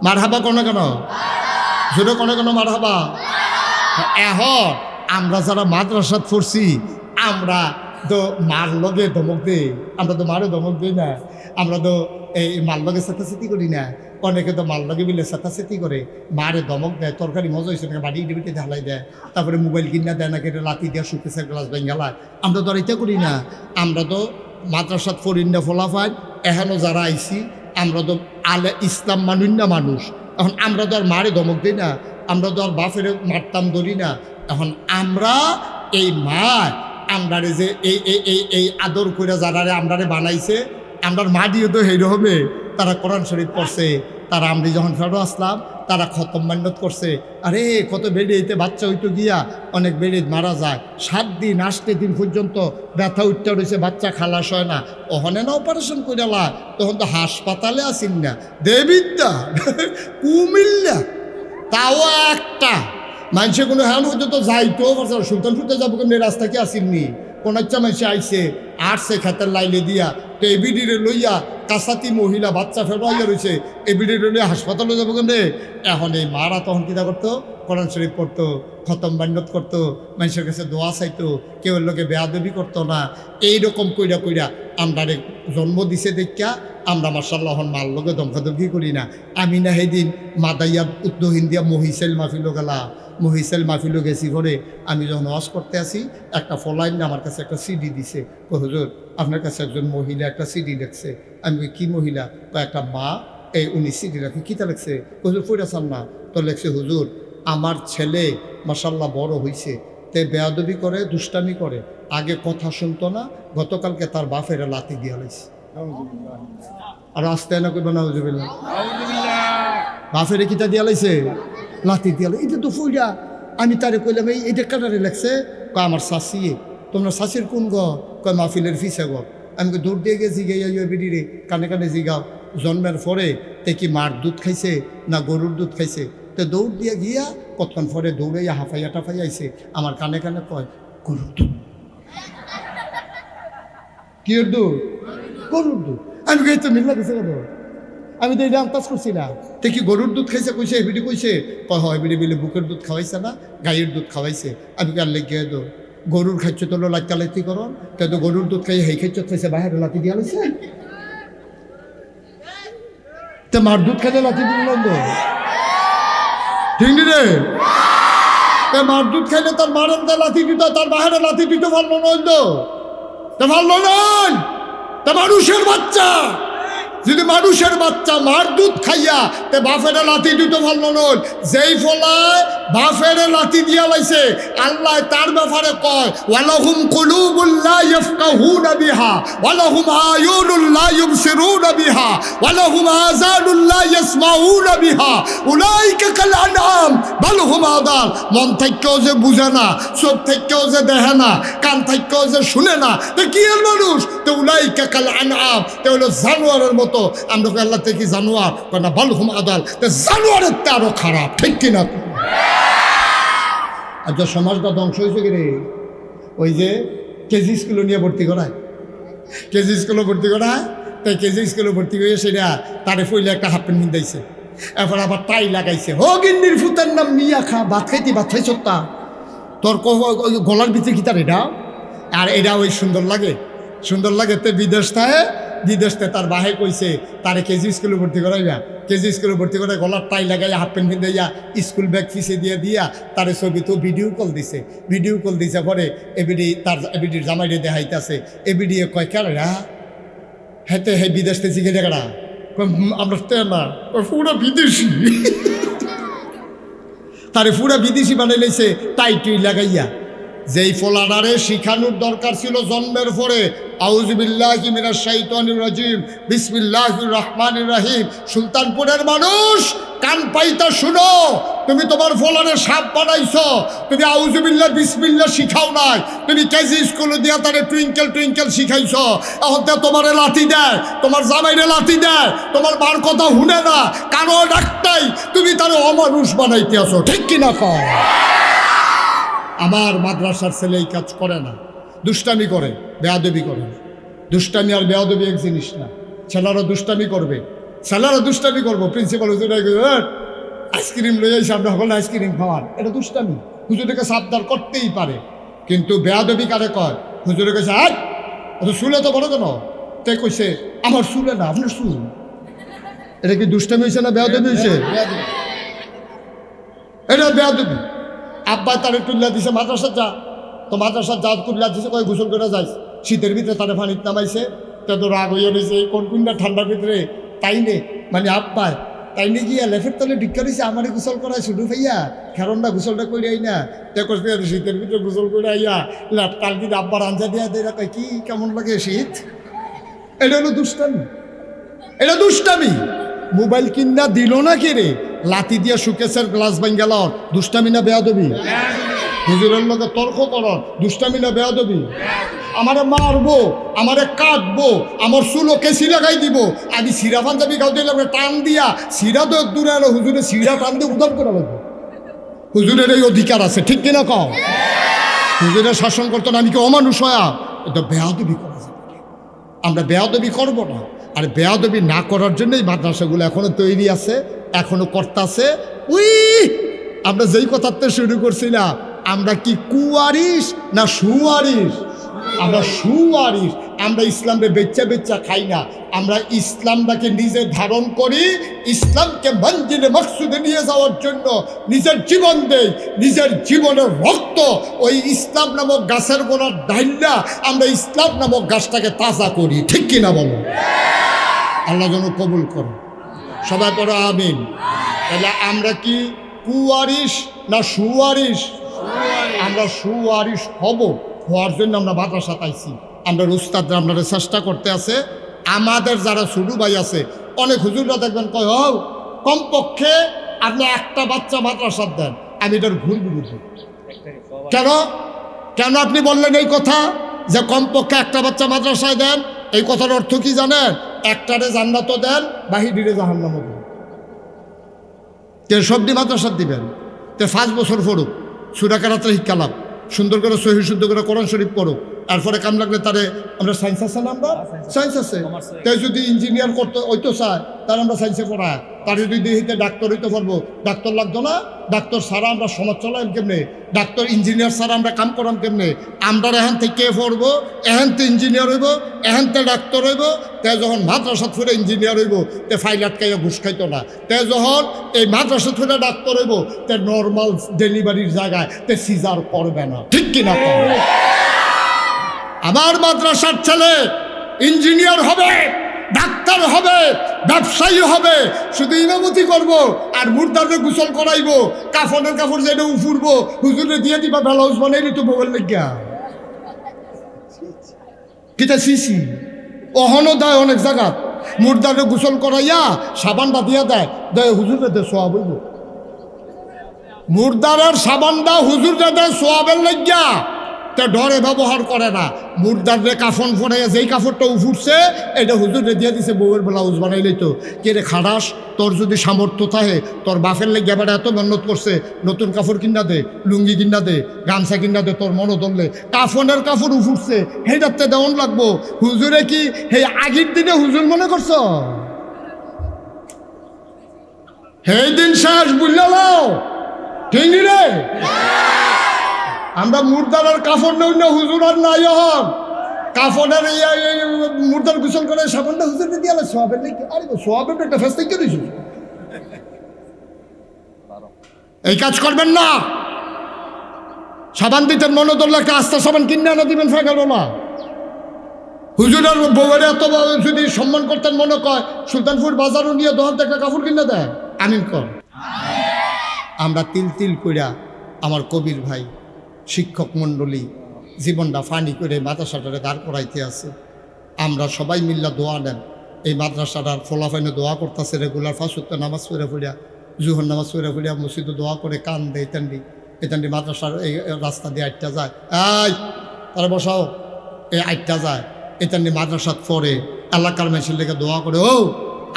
মার হাবা কোনো কেন জোরে কোনো কেন মার হাবা এখন আমরা যারা মাদ্রাসা পড়ছি আমরা তো মার লগে ধমক দেই আমরা তো মারে ধমক দিই না আমরা তো এই মার লগে সাথে সাথী করি না অনেকে তো মাল লাগে মিলে চেতাচেতি করে, মারে ধমক দেয়, তরকারি মজা হয়েছে নাকি বাড়ি ইডিবিটে ঢালাই দেয়, তারপরে মোবাইল কিনা দেয় না, কেটে লাতি দেওয়া শুকেছে গ্লাস বেঙ্গালায়। আমরা তো আর এটা করি না। আমরা তো মাদ্রাসাত ফরিন্ডা ফলাফাই এখনও যারা আইছি আমরা তো আলে ইসলাম মানুষ না মানুষ। এখন আমরা তো আর মারে ধমক দিই না, আমরা তো আর বাপের মারতাম ধরি না। এখন আমরা এই মা আমরারে যে এই এই এই এই আদর করে যারা আমরারে বানাইছে, আমরার মা দিয়ে তো হেই হবে। তারা কোরআন শরীফ পড়ছে, তারা আমরা যখন ফেরো আসলাম তারা খতম মান্যত করছে। আরে কত বেড়িতে বাচ্চা হইতো গিয়া অনেক বেড়ে মারা যায়, 7 দিন 8 দিন পর্যন্ত ব্যথা উঠতে রয়েছে, বাচ্চা খালাস হয় না। ওখানে না অপারেশন করে লা, তখন তো হাসপাতালে আসিন না, দেবিদ্যা কুমিল্লা তাও একটা মানুষে কোনো হ্যান হইতে তো যাইতেও পারছে না। সুলতানপুরতে যাবো কিন্তু রাস্তা কি আসেননি, কোনো ইচ্ছা মানুষে আইসে আটছে খেতের লাইলে দিয়া, তো এবিডিরে লইয়া কাসাতি মহিলা বাচ্চা ফেরাইয়া রয়েছে, এবিডিরে লইয়া হাসপাতালে যাবো কেন। এখন এই মারা তখন কিনা করতো, কোরআন শরীফ পড়তো, খতম বান্যত করতো, মানুষের কাছে দোয়া চাইতো, কেউ লোকে বেয়াদবি করতো না। এইরকম কইরা কইরা আমরা জন্ম দিছে দেখা আমরা মার্শাল্লাহ মার লোকে ধমকাধমকি করি না। আমি না সেদিন মাদাইয়া উত্তর ইন্ডিয়া মহিষেল মাহফিলও গেলা, মহিষেল মাহফিলও গেছি করে আমি যখন ওয়াজ করতে আসি একটা ফলাইন আমার কাছে একটা সিডি দিছে, হুজুর আপনার কাছে একজন মহিলা একটা সিডি লিখছে। আমি কি মহিলা? একটা মা, এই উনি সিডি রাখে কিতা লিখছে? হুজুর পড়াছেন না তো? লিখছে হুজুর আমার ছেলে মাশাল্লাহ বড় হয়েছে, তে বেয়াদবি করে, দুষ্টামি করে, আগে কথা শুনতো না, গতকালকে তার বাপের লাতি দিয়া লাইছে। আর আসতে না কইবা না হুজুবিল্লাহ, বাপের কিতা দিয়া লাইছে, লাতি দিয়া লাই। এটা তো ফুইরা আমি তারে কইলাম এইটা কাটারে লাগছে, কয় আমার শাশি। তোমরা শাশির কোন গ? কয় মাহফিলের ফিসে গ। আমি দৌড় দিয়ে গেছি গিয়ে বেরিয়ে কানে কানে জিগাও জন্মের পরে তে কি মার দুধ খাইছে না গরুর দুধ খাইছে? তো দৌড় দিয়ে গিয়া কতক্ষণ পরে দৌড়াইয়া হাফাইয়া টাফাই আইছে, আমার কানে কানে কয় গরুর দুধ। কি দুধ? গরুর দুধ। আমি কই তো মিল্লা গেছে কেন? আমি তো এটা আন্দাজ করছি না। তে কি গরুর দুধ খাইছে কইছে? এবিডি কইছে, কয় হয় এবিডি বিলে বুকের দুধ খাওয়াইছে না, গাইয়ের দুধ খাওয়াইছে। আমি কার লেগে দো গরুর খাইছে তো লাইতা লাইতি করন, তো গরুর দুধ খাইয়ে হেই খাইছ খাইছে বাইরে লাতি দিয়া লাইছে। তো মার দুধ খাইলে লাতি দিল ঠিক নি রে? মার দুধ খাইলে তার মারের লাথি দিত, তার বাহিরে লাথি দিত ভালো নয় তো, ভালো নয়। তা মানুষের বাচ্চা যদি মানুষের বাচ্চা মার দুধ খাইয়া তে বাফের লাথি দিত ভালো নয়। যেই ফলায় বাফের লাথি দিয়া লাইছে, আল্লাহ তার ব্যাপারে কয় ওয়ালাহুম কুলুবুল লা ইয়াফকাহুনা বিহা ওয়ালাহুম আয়ুনুল লা ইউবসিরুনা বিহা ওয়ালাহুম আযানুল লা ইয়াসমাউনা বিহা উলাইকা কাল আনআম বাল হুম আদাল। মন থেকেও যে বুঝে না, চোখ থেকেও যে দেখে না, কান থেকেও যে শুনে না, তো কি এর মানুষ? তো উলাইকা কাল আনআম, তো হলো জানোয়ারের মতো। আমরা আল্লাহ থেকে জানোয়ার না, বাল হুম আদাল, তো জানোয়ারের তে আরো খারাপ, ঠিক কিনা? আর যে সমাজটা ধ্বংস হয়েছে কি রে, ওই যে কেজি স্কুলে নিয়ে ভর্তি করায়, কেজি স্কুলে ভর্তি করায়, তাই কেজি স্কুলে ভর্তি করে সেটা তারে ফইলে একটা হাফ প্যান্ট মিন্দাইছে, এরপর আবার টাই লাগাইছে। হো গিন্নির ফুতের নাম মিয়া খা, ভাত খাইতি ভাত খাইছ তা তোর গলার ভিতরে কি তার এটা? আর এটা ওই সুন্দর লাগে, সুন্দর লাগে। তে বিদেশ থাকে, বিদেশতে তার বাহে কইছে তারে কেজি স্কুলে ভর্তি করাইবা, কেজি স্কুলে ভর্তি করে গলার টাই লাগাইয়া হাফ প্যান্ট পিন্দাইয়া স্কুল ব্যাগ পিছিয়ে দিয়ে দিয়া তারে ছবি তো ভিডিও কল দিছে, ভিডিও কল দিছে পরে এবিডি তার এবিডির জামাইরে দেখাইতেছে। এবিডি কয় কেরা হেতে হে বিদেশ থেকে জিগে দেখারা আমরা না পুরো বিদেশি তারে পুরা বিদেশি বানাই লাইছে টাই টুই লাগাইয়া। যেই ফলাডারে শিখানোর দরকার ছিল জন্মের পরে আউযুবিল্লাহি মিনাশ শাইতানির রাজিম বিসমিল্লাহির রহমানির রহিম। সুলতানপুরের মানুষ কান পাইতা শুনো, তুমি তোমার ফলারে সাপ বানাইছো, তুমি আউযুবিল্লাহ বিসমিল্লাহ শিখাও নাই, তুমি কেজি স্কুলে দিয়া তারে টুইঙ্কেল টুইঙ্কেল শিখাইছো। এখন তো তোমারে লাথি দেয়, তোমার জামাইরে লাথি দেয়, তোমার মার কথা শুনে না, কারো ডাকটাই তুমি তারে অমানুষ বানাইতে আসো, ঠিক কিনা কও? আমার মাদ্রাসার ছেলে এই কাজ করে না, দুষ্টামি করে, বেয়াদবি করে না। দুষ্টামি আর বেয়াদবি এক জিনিস না। ছেলেরা দুষ্টামি করবে, ছেলেরা দুষ্টামি করবো, প্রিন্সিপাল হুজুর আইসক্রিম লই আইসে আমরা সকলে আইসক্রিম খাওয়ার, এটা দুষ্টামি, হুজুরকে সাবধান করতেই পারে। কিন্তু বেয়াদবি কারে কয়? হুজুরের কাছে আজ অত চুলে তো বড় কেন? তে কইছে আমার চুলে না, আপনার চুল। এটা কি দুষ্টামি হয়েছে না বেয়াদবি হয়েছে? এটা বেয়াদবি। আব্বা তারে তুল্লা দিছে মাদ্রাসা যা, তো মাদ্রাসা যা তুল্লা দিছে কয় গোসল করে যাইস, শীতের ভিতরে তারে পানিতে নামাইছে, তো রাগ হইয়া রয়েছে কোন কোনটা ঠান্ডার ভিতরে তাই নে মানে আব্বা তাই নিয়ে গিয়া লেফের তলে ডিক্কা দিছে আমারে গোসল করায় শুধু ভাইয়া খেরনটা গোসলটা করে আই না দেখোস শীতের ভিতরে গোসল করে আইয়া লেফ কালকে আব্বার আঞ্জা দিয়া দেয় কয় কি কেমন লাগে শীত। এটা হলো দুষ্টামি, এটা দুষ্টামি। মোবাইল কিনা দিল না কে রে, লাথি দিয়া সুকেশের গ্লাস ভাঙ গেল, দুষ্টামি না বেয়াদবি? হুজুরের লোকে তর্ক কর, দুষ্টামি না বেয়াদবি? আমারে মারবো, আমারে কাটবো, আমার চুলো কেসি লাগাই দিব, আমি সিরা পাঞ্জাবি গাও দিলাম টান দিয়া সিরা তো দূরে এলো, হুজুরে সিরা টান দিয়ে উদাম করে লাগবো। হুজুরের এই অধিকার আছে, ঠিক কিনা কও? হুজুরের শাসন করতো না আমি কি অমানুষ হয়া? এটা বেয়াদবি করা যাবে, আমরা বেয়াদবি করবো না। আর বেয়াদবি না করার জন্যই মাদ্রাসাগুলো এখনো তৈরি আছে, এখনো কর্তাছে। উই আমরা যেই কথাতে শুরু করছি না, আমরা কি কুয়ারিস না সুয়ারিস? আমরা সুয়ারিস। আমরা ইসলামকে বেচ্চা বেচ্চা খাই না, আমরা ইসলামটাকে নিজে ধারণ করি, ইসলামকে মঞ্জিলে মকসুদে নিয়ে যাওয়ার জন্য নিজের জীবন দেই, নিজের জীবনের রক্ত ওই ইসলাম নামক গাছের গোড়ার ডাইল্লা আমরা ইসলাম নামক গাছটাকে তাজা করি, ঠিক কিনা বলো? আল্লাহ যেন কবুল করো, সবাই পড়ো আমিন। তাহলে আমরা কি কুয়ারিস না সুয়ারিস? আমরা সুয়ারিস হব, হওয়ার জন্য আমরা মাদ্রাসা পাইছি। আমরা উস্তাদরা আপনারা চেষ্টা করতে আছে। আমাদের যারা ছোট ভাই আছে অনেক হুজুররা দেখবেন কয় হও কমপক্ষে আপনি একটা বাচ্চা মাদ্রাসা দেন। আমি এটার ভুল বুঝি। কেন কেন আপনি বললেন এই কথা যে কমপক্ষে একটা বাচ্চা মাদ্রাসায় দেন? এই কথার অর্থ কি জানেন? একটারে জান্নাতও দেন, বাহিরে জাহান্নামও দেন। কে সবটি মাদ্রাসা দিবেন? তে 5 বছর পড়ুক, সূরা কারাতে শিক্ষালাম, সুন্দর করে সহি শুদ্ধ করে কোরআন শরীফ পড়ুক, এরপরে কাম লাগলে তারে আমরা সায়েন্স আছে না, আমরা সায়েন্স আছে, তাই যদি ইঞ্জিনিয়ার করতে হইতো চায় তার আমরা সায়েন্সে পড়ায়, তার যদি দেখিতে ডাক্তার হইতে পারবো, ডাক্তার লাগতো না? ডাক্তার ছাড়া আমরা সমাজ চলাম কেমনে? ডাক্তার ইঞ্জিনিয়ার ছাড়া আমরা কাম করাম কেমনে? আমরা এখান থেকে পড়বো, এখানতে ইঞ্জিনিয়ার হইব, এখানতে ডাক্তার হইব, তে যখন মাদ্রাসা ফুরে ইঞ্জিনিয়ার হইব তে ফাইল আটকাইয়া ঘুষ খাইতো না, তে যখন এই মাদ্রাসা ফুরে ডাক্তার হইব তে নর্মাল ডেলিভারির জায়গায় তে সিজার করবে না, ঠিক কিনা? আমার মাদ্রাসার ছেলে ইঞ্জিনিয়ার হবে, ডাক্তার হবে, ব্যবসায়ী হবে, শুধু ইমামতি করব আর মুর্দারে গোসল করাইব, কাফনের কাপড় যেটা উফুরবো হুজুরে দিয়ে দিবা, ব্লাউজ বানাইলি তো বউয়ের লেগা কিতা সিসি অহনো দেয়। অনেক জায়গা মুর্দারে গোসল করাইয়া সাবানটা দিয়া দেয়, দেয় হুজুরে দে সোয়াব হইব। মুর্দারের সাবানটা হুজুরে দেয় সোয়াবের লেগা, তা ডরে ব্যবহার করে না। মুর্দারে কাফন ফোড়াইয়া যেই কাপড়টা উফুরছে এটা হুজুরে দিয়ে দিছে, বউয়ের ব্লাউজ বানাইলেই তো। কে রে খাড়াস, তোর যদি সামর্থ্য থাকে, তোর বাপের লেগে এবার এত মেহনত করছে, নতুন কাপড় কিনা দে, লুঙ্গি কিনা দে, গামছা কিনা দে, তোর মনে ধরলে কাফনের কাপড় উফুরছে সেইটাতে দেওয়ান লাগবো। হুজুরে কি সেই আগের দিনে হুজুর মনে করছ? সেই দিন শেষ বুঝলাও, ঠিক রে? আমরা মুর্দার কাফড় নেই না, হুজুর আর নাই হন কাফনের মুর্দার গোসল করে সাবানটা হুজুরকে দিয়ে সোয়াবের নাকি? আরে সোয়াবের একটা ফেস থেকে দিয়েছিল। এই কাজ করবেন না। সাবান দিতেন মনে ধরলে একটা আস্তা সাবান কিনে আনা দিবেন, ফেকাল না। হুজুরের বউয়ের এত যদি সম্মান করতেন মনে কয় সুলতানপুর বাজারও নিয়ে দোকান থেকে কাপড় কিনে দেয়। আমিন কর। আমরা তিল তিল কইরা আমার কবির ভাই শিক্ষক মণ্ডলী জীবনটা ফানি করে মাদ্রাসাটারে দাঁড় করাইতে আছে। আমরা সবাই মিল্লা দোয়া নেন, এই মাদ্রাসাটার ফলাফাইনে দোয়া করতেছে রেগুলার, ফাঁসুত্তে নামাজ পড়ে পড়িয়া, জুহর নামাজ পড়ে পড়িয়া, মসজিদে দোয়া করে কান দেয়। এতান্ডি মাদ্রাসার এই রাস্তা দিয়ে আটটা যায়, এই তারা বসাও, এই আটটা যায়, এতান্ডি মাদ্রাসাত পড়ে এলাকার মেশিন লেগে দোয়া করে। ও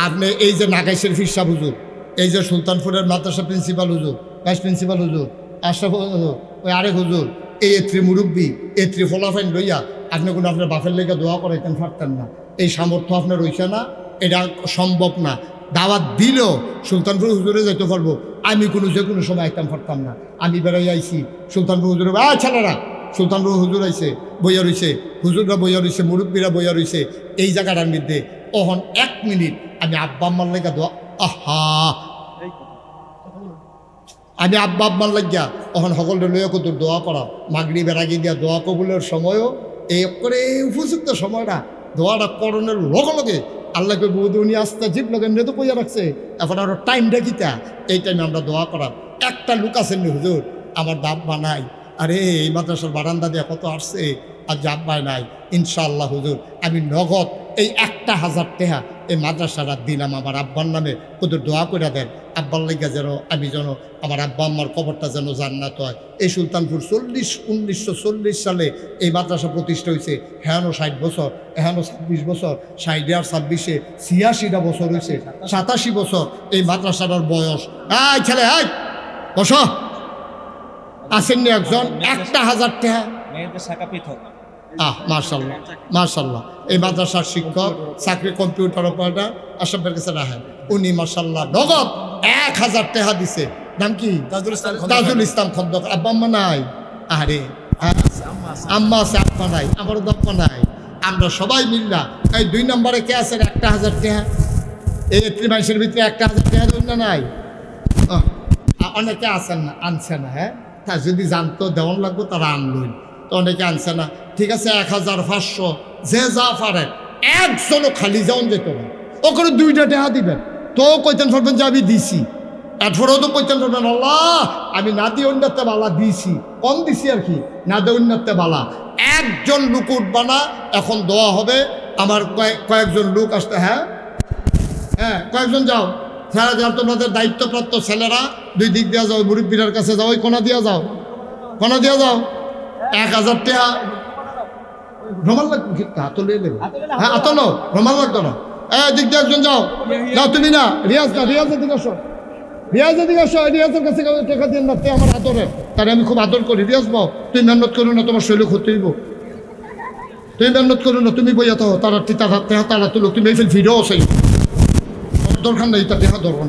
আপনি এই যে নাগাইশের ফিরসা হুজুর, এই যে সুলতানপুরের মাদ্রাসা প্রিন্সিপাল হুজুর, ভাইস প্রিন্সিপাল হুজুর, আশরাফ হুজুর, ওই আরেক হুজুর, এই এত্রি মুরব্বী, এত্রি ফলাফাইন লইয়া আপনি কোনো আপনার বাপের লেগে দোয়া করাইতেন পারতেন না। এই সামর্থ্য আপনার রইছে না, এটা সম্ভব না। দাওয়াত দিলেও সুলতানপুর হুজুরে যেতে পারবো, আমি যে কোনো সময় আইতাম পারতাম না। আমি বেড়াই আইছি সুলতানপুর হুজুরে, ছেলেরা সুলতানপুর হুজুর আইছে, বইয়া রইছে, হুজুররা বইয়া রইছে, মুরব্বীরা বইয়া রইছে এই জায়গাটার মধ্যে। অহন 1 মিনিট আমি আব্বা আম্মার লেগা দোয়া আহা আমি আব্বা আব্বার লাগিয়া তখন সকলটা লইয়া কত দোয়া করা মাগরিবের আগে দিয়া দোয়া কবুলের সময়ও এই করে উপযুক্ত সময়টা দোয়াটা করণের লগে লগে আল্লাহকে বহুত উনি আস্তে জিপ লগে তো কইয়া রাখছে এখন আরো টাইমটা কিতা এই টাইমে আমরা দোয়া করা একটা লোক আছেন হুজুর আমার দাব বানাই আরে এই মাদ্রাসার বারান্দা দিয়ে কত আসছে আর জাব বাই নাই ইনশাআল্লাহ হুজুর আমি নগদ এই 1,000 টাকা এই মাদ্রাসাটা দিলাম আমার আব্বার নামে ওদের দোয়া করে দেন আব্বার লেগা যেন আমি যেন আমার আব্বা আম্মার কবরটা যেন জান্নাত হয় এই সুলতানপুর 1940 সালে এই মাদ্রাসা প্রতিষ্ঠা হয়েছে হেয়ানো 60 বছর এহানো 26 বছর 60 আর 26-এ 86টা বছর হয়েছে 87 বছর এই মাদ্রাসাটার বয়স এই ছেলে এই বস আসেননি একজন 1,000 টাকা মেয়েদের শাখা পৃথক মার্শাল্লাহ মার্শাল্লাহ এই মাদ্রাসার শিক্ষক চাকরি কম্পিউটার অপারেটর আসামের কাছে রাখেন উনি মার্শাল্লাহ নগদ 1,000 টাকা দিছে নাম কি তাজুল ইসলাম খন্দকার আব্বা আম্মা নাই আরে আম্মা আছে আব্বা নাই আমারও আব্বা নাই আমরা সবাই মিললা এই 2 নম্বরে কে আছেন 1,000 টাকা এই মাসের ভিতরে 1,000 টাকা দেন না নাই অনেকে আছেন না আনছে না হ্যাঁ তা যদি জানতো দেওয়ান লাগবো তারা আনলই তো অনেকে আনছে না ঠিক আছে 1,500 যে যা পারে একজনও খালি যাওন যেত না ওখানে 2টা টাকা দিবেন তো কইতেন পারবেন যে আমি দিছি এরপরেও তো কইতেন পারবেন আল্লাহ আমি না দিয়ে অন্যতে বালা দিছি কম দিছি আর কি না দিয়ে অন্যতে বালা একজন লোক উঠবা না এখন দোয়া হবে আমার কয়েকজন লোক আসতে হ্যাঁ কয়েকজন যাও যারা যারা তোমাদের দায়িত্বপ্রাপ্ত ছেলেরা 2 দিক দিয়া যাও মুরব্বীর কাছে যাও ওই কোনা দিয়া যাও 1,000 টাকা রোমাল লাগবে হাতও লিয়ে নেবে হ্যাঁ হাতও নো রোমাল লাগতো না দিক দিয়ে একজন যাও যাও তুমি না রিয়াজের দিকে আসো রিয়াজের কাছে টাকা দিয়ে না আমার আদরের তাহলে আমি খুব আদর করি রিয়াজ বাও তুমি মেহনত করো না তোমার শৈল ক্ষতি হইব তুমি মেহনত করো না তুমি বইয়া থাকো তারা তারা তুলো তুমি এই ভিডিও সেই দরকার নেই তা দেহা দরকার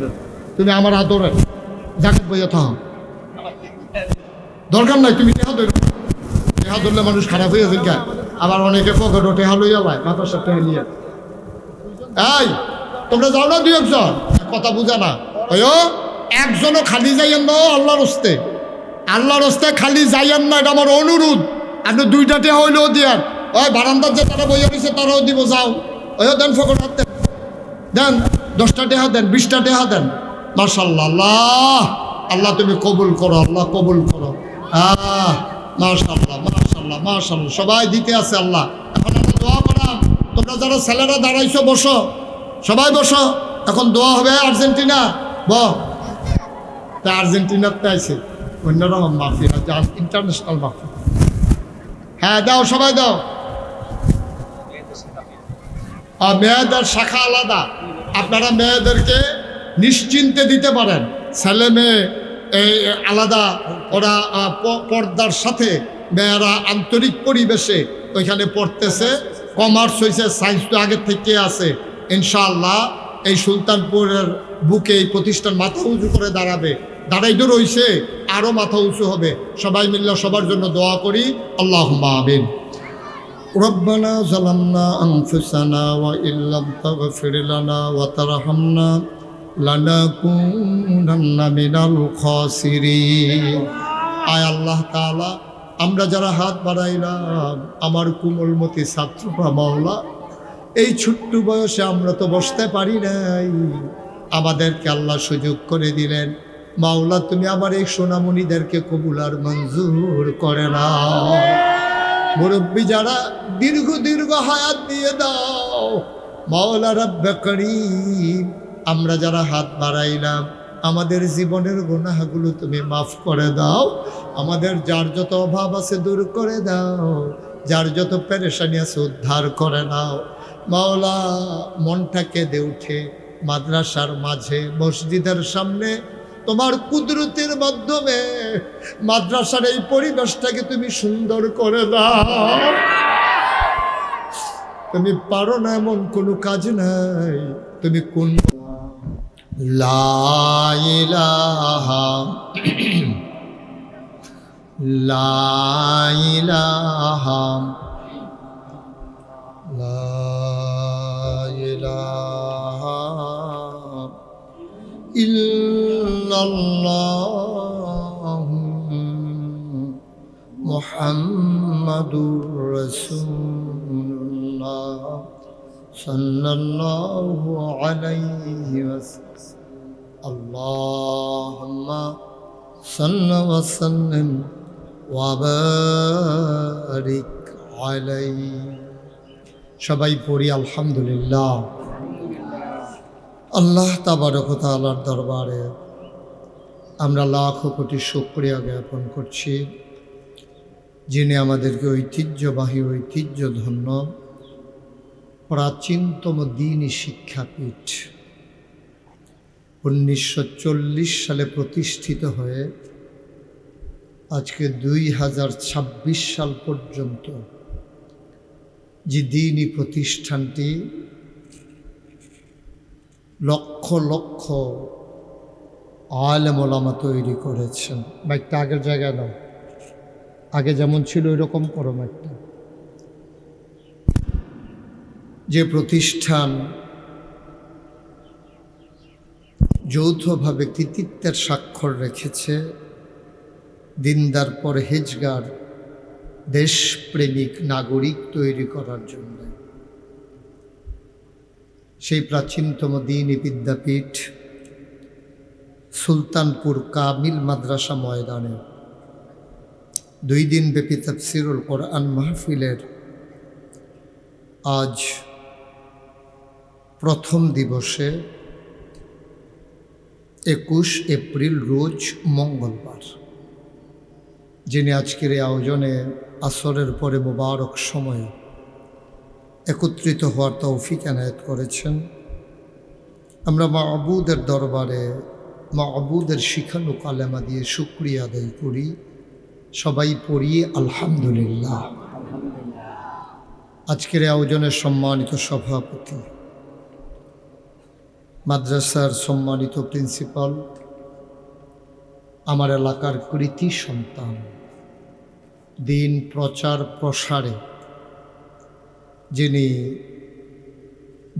তুমি আমার আদরের জাকাত বইয়া থাকো দরকার নাই তুমি টেহা ধরলে মানুষ খারাপ হয়ে যায় আবার অনেকে পকেটও টেহা লইয়া যায় মাথার সাথে টেহা নিয়ে এই তোমরা যাও না 2 একজন কথা বুঝা না ওই একজনও খালি যাইয়েন না আল্লাহর হস্তে খালি যাইয়েন না এটা আমার অনুরোধ আপনি 2টা টেহা হইলেও দিয়ান ওই বারান্দার যে তারা বইয়া দিছে তারাও দিব যাও ওই দেন ফকট হাত দেন 10টা টেহা দেন 20টা টেহা দেন মাশাআল্লাহ আল্লাহ আল্লাহ তুমি কবুল করো আল্লাহ কবুল করো মাশাআল্লাহ মাশাআল্লাহ মাশাআল্লাহ সবাই দিতে আছে আল্লাহ এখন আমরা দোয়া করাম তোমরা যারা ছেলেরা দাঁড়াইছো বসো সবাই বসো এখন দোয়া হবে আর্জেন্টিনা তা আর্জেন্টিনাতে আছে অন্যরকম মাফি ইন্টারন্যাশনাল মাফি হ্যাঁ দাও সবাই দাও মেয়েদের শাখা আলাদা আপনারা মেয়েদেরকে নিশ্চিন্তে দিতে পারেন ছেলে মেয়ে এই আলাদা ওরা পর্দার সাথে মেয়েরা আন্তরিক পরিবেশে ওইখানে পড়তেছে কমার্স হয়েছে সায়েন্স তো আগের থেকে আছে ইনশাআল্লাহ এই সুলতানপুরের বুকে এই প্রতিষ্ঠান মাথা উঁচু করে দাঁড়াইতে রয়েছে আরও মাথা উঁচু হবে সবাই মিললে সবার জন্য দোয়া করি আল্লাহুম্মা আমিন রব্বানা যালামনা আনফুসানা ওয়া ইল্লাম তাগফির লানা ওয়া তারহামনা লানাকুনান্না মিনাল খাসিরিন আয় আল্লাহ তাআলা আমরা যারা হাত বাড়াইলাম আমার কোমলমতি ছাত্ররা মাওলা এই ছোট্ট বয়সে আমরা তো বসতে পারি নাই আমাদেরকে আল্লাহ সুযোগ করে দিলেন মাওলা তুমি আমার এই সোনামণিদেরকে কবুল আর মঞ্জুর করে নাও মুরব্বী যারা দীর্ঘ হায়াত দিয়ে দাও মাওলা রব্বে করিম আমরা যারা হাত বাড়াইলাম আমাদের জীবনের গুনাহগুলো তুমি মাফ করে দাও আমাদের যার যত অভাব আছে দূর করে দাও যার যত পেরেশানি আছে উদ্ধার করে নাও মাওলা মনটা কেঁদে উঠে মাদ্রাসার মাঝে মসজিদের সামনে তোমার কুদরতের মাধ্যমে মাদ্রাসার এই পরিবেশটাকে তুমি সুন্দর করে দাও তুমি পারো না এমন কোনো কাজ নাই তুমি কোন লা ইলাহা লা ইলাহা লা ইলাহা ইল্লাল্লাহু মুহাম্মাদুর রাসূলুল্লাহ সাল্লাল্লাহু আলাইহি ওয়াসাল্লাম। আল্লাহুম্মা সাল্লি ওয়া সাল্লিম ওয়া বারিক আলাইহি। সবাই পড়ি আলহামদুলিল্লাহ। আল্লাহ তাবারক ওয়া তাআলার দরবারে আমরা লাখো কোটি শুকরিয়া জ্ঞাপন করছি, যিনি আমাদেরকে ঐতিহ্যবাহী ঐতিহ্যধন্য প্রাচীনতম দ্বীনি শিক্ষাপীঠ 1940 সালে প্রতিষ্ঠিত হয়ে আজকে 2026 সাল পর্যন্ত যে দ্বীনি প্রতিষ্ঠানটি লক্ষ লক্ষ আলেম ওলামা তৈরি করেছেন। মাইকটা আগের জায়গায় নাও, আগে যেমন ছিল ওইরকম করো মাইকটা। যে প্রতিষ্ঠান যৌথভাবে কৃতিত্বের স্বাক্ষর রেখেছে দিনদার পরহেজগার দেশপ্রেমিক নাগরিক তৈরি করার জন্য, সেই প্রাচীনতম দ্বীনি বিদ্যাপীঠ সুলতানপুর কামিল মাদ্রাসা ময়দানে 2 দিন ব্যাপী তাফসীরুল কোরআন মাহফিলের আজ প্রথম দিবসে 21 এপ্রিল রোজ মঙ্গলবার, যিনি আজকের এই আয়োজনে আসরের পরে মোবারক সময়ে একত্রিত হওয়ার তৌফিক এনায়েত করেছেন, আমরা মা'বুদের দরবারে মা'বুদের শিখানো কালেমা দিয়ে শুকরিয়া আদায় করি। সবাই পড়ি আলহামদুলিল্লাহ। আজকের আয়োজনের সম্মানিত সভাপতি, মাদ্রাসার সম্মানিত প্রিন্সিপাল, আমার এলাকার কৃতি সন্তান, দিন প্রচার প্রসারে যিনি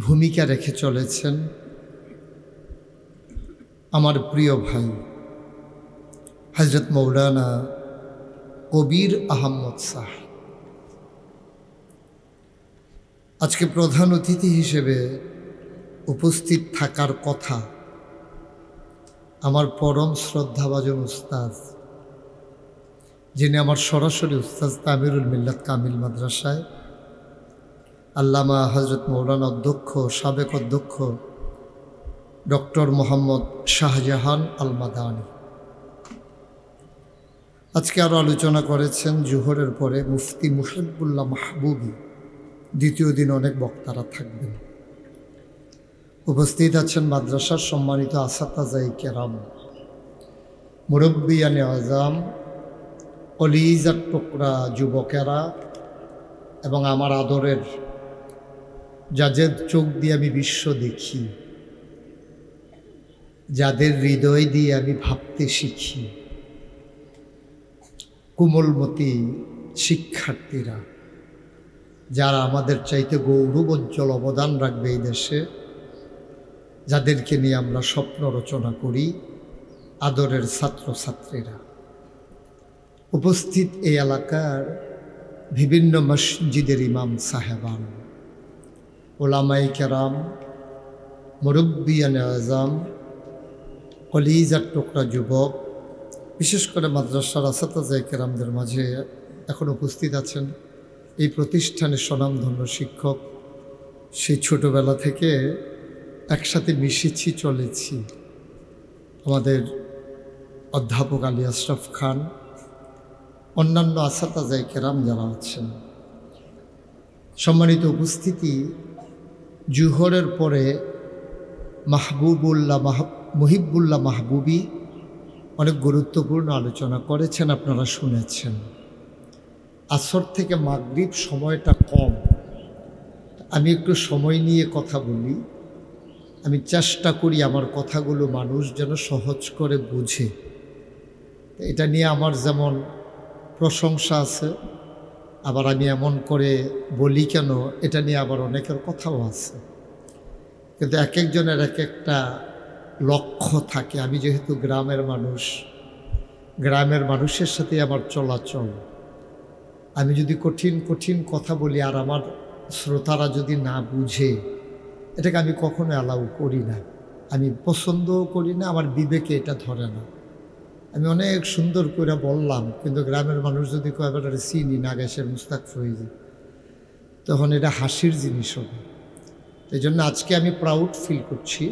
ভূমিকা রেখে চলেছেন, আমার প্রিয় ভাই হযরত মৌলানা কবির আহমদ শাহ, আজকে প্রধান অতিথি হিসেবে উপস্থিত থাকার কথা আমার পরম শ্রদ্ধাভাজন উস্তাদ, যিনি আমার সরাসরি উস্তাদ তামিরুল মিল্লাত কামিল মাদ্রাসায় আল্লামা হযরত মৌলানা অধ্যক্ষ সাবেক অধ্যক্ষ ডক্টর মোহাম্মদ শাহজাহান আল মাদানী। আজকে আরও আলোচনা করেছেন জোহরের পরে মুফতি মুহিবুল্লাহ মাহবুবী, দ্বিতীয় দিন অনেক বক্তারা থাকবেন। উপস্থিত আছেন মাদ্রাসার সম্মানিত আসাতাজায়ে কেরাম, মুরব্বিয়ানে আজম, কলিজার টুকরা যুবকেরা এবং আমার আদরের, যাদের চোখ দিয়ে আমি বিশ্ব দেখি, যাদের হৃদয় দিয়ে আমি ভাবতে শিখি, কোমলমতি শিক্ষার্থীরা, যারা আমাদের চাইতে গৌরবোজ্জ্বল অবদান রাখবে এই দেশে, যাদেরকে নিয়ে আমরা স্বপ্ন রচনা করি, আদরের ছাত্রছাত্রীরা, উপস্থিত এই এলাকার বিভিন্ন মসজিদের ইমাম সাহেবান, ওলামায়ে কেরাম, মুরব্বিয়ানে আজম, কলিজার টুকরা যুবক, বিশেষ করে মাদ্রাসার আসাতাজায়ে কেরামদের মাঝে এখন উপস্থিত আছেন এই প্রতিষ্ঠানের স্বনামধন্য শিক্ষক। সেই ছোটোবেলা থেকে একসাথে মিশেছি, চলেছি। আমাদের অধ্যাপক আলী আশরাফ খান, অন্যান্য আসাতাজায়ে কেরাম যারা আছেন, সম্মানিত উপস্থিতি, জোহরের পরে মুহিবুল্লাহ মাহবুবী অনেক গুরুত্বপূর্ণ আলোচনা করেছেন, আপনারা শুনেছেন। আসর থেকে মাগরিব সময়টা কম, আমি একটু সময় নিয়ে কথা বলি। আমি চেষ্টা করি আমার কথাগুলো মানুষ যেন সহজ করে বুঝে। এটা নিয়ে আমার যেমন প্রশংসা আছে, আবার আমি এমন করে বলি কেন এটা নিয়ে আবার অনেকের কথাও আছে। কিন্তু এক একজনের এক একটা লক্ষ্য থাকে। আমি যেহেতু গ্রামের মানুষ, গ্রামের মানুষের সাথে আমার চলাচল, আমি যদি কঠিন কঠিন কথা বলি আর আমার শ্রোতারা যদি না বুঝে, এটাকে আমি কখনো অ্যালাউ করি না, আমি পছন্দও করি না, আমার বিবেকে এটা ধরে না। আমি অনেক সুন্দর করে বললাম, কিন্তু গ্রামের মানুষ যদি কয়েকবার চিনি না গ্যাসের মুস্তাক ফৈজি, তখন এটা হাসির জিনিস হবে। এই জন্য আজকে আমি প্রাউড ফিল করছি,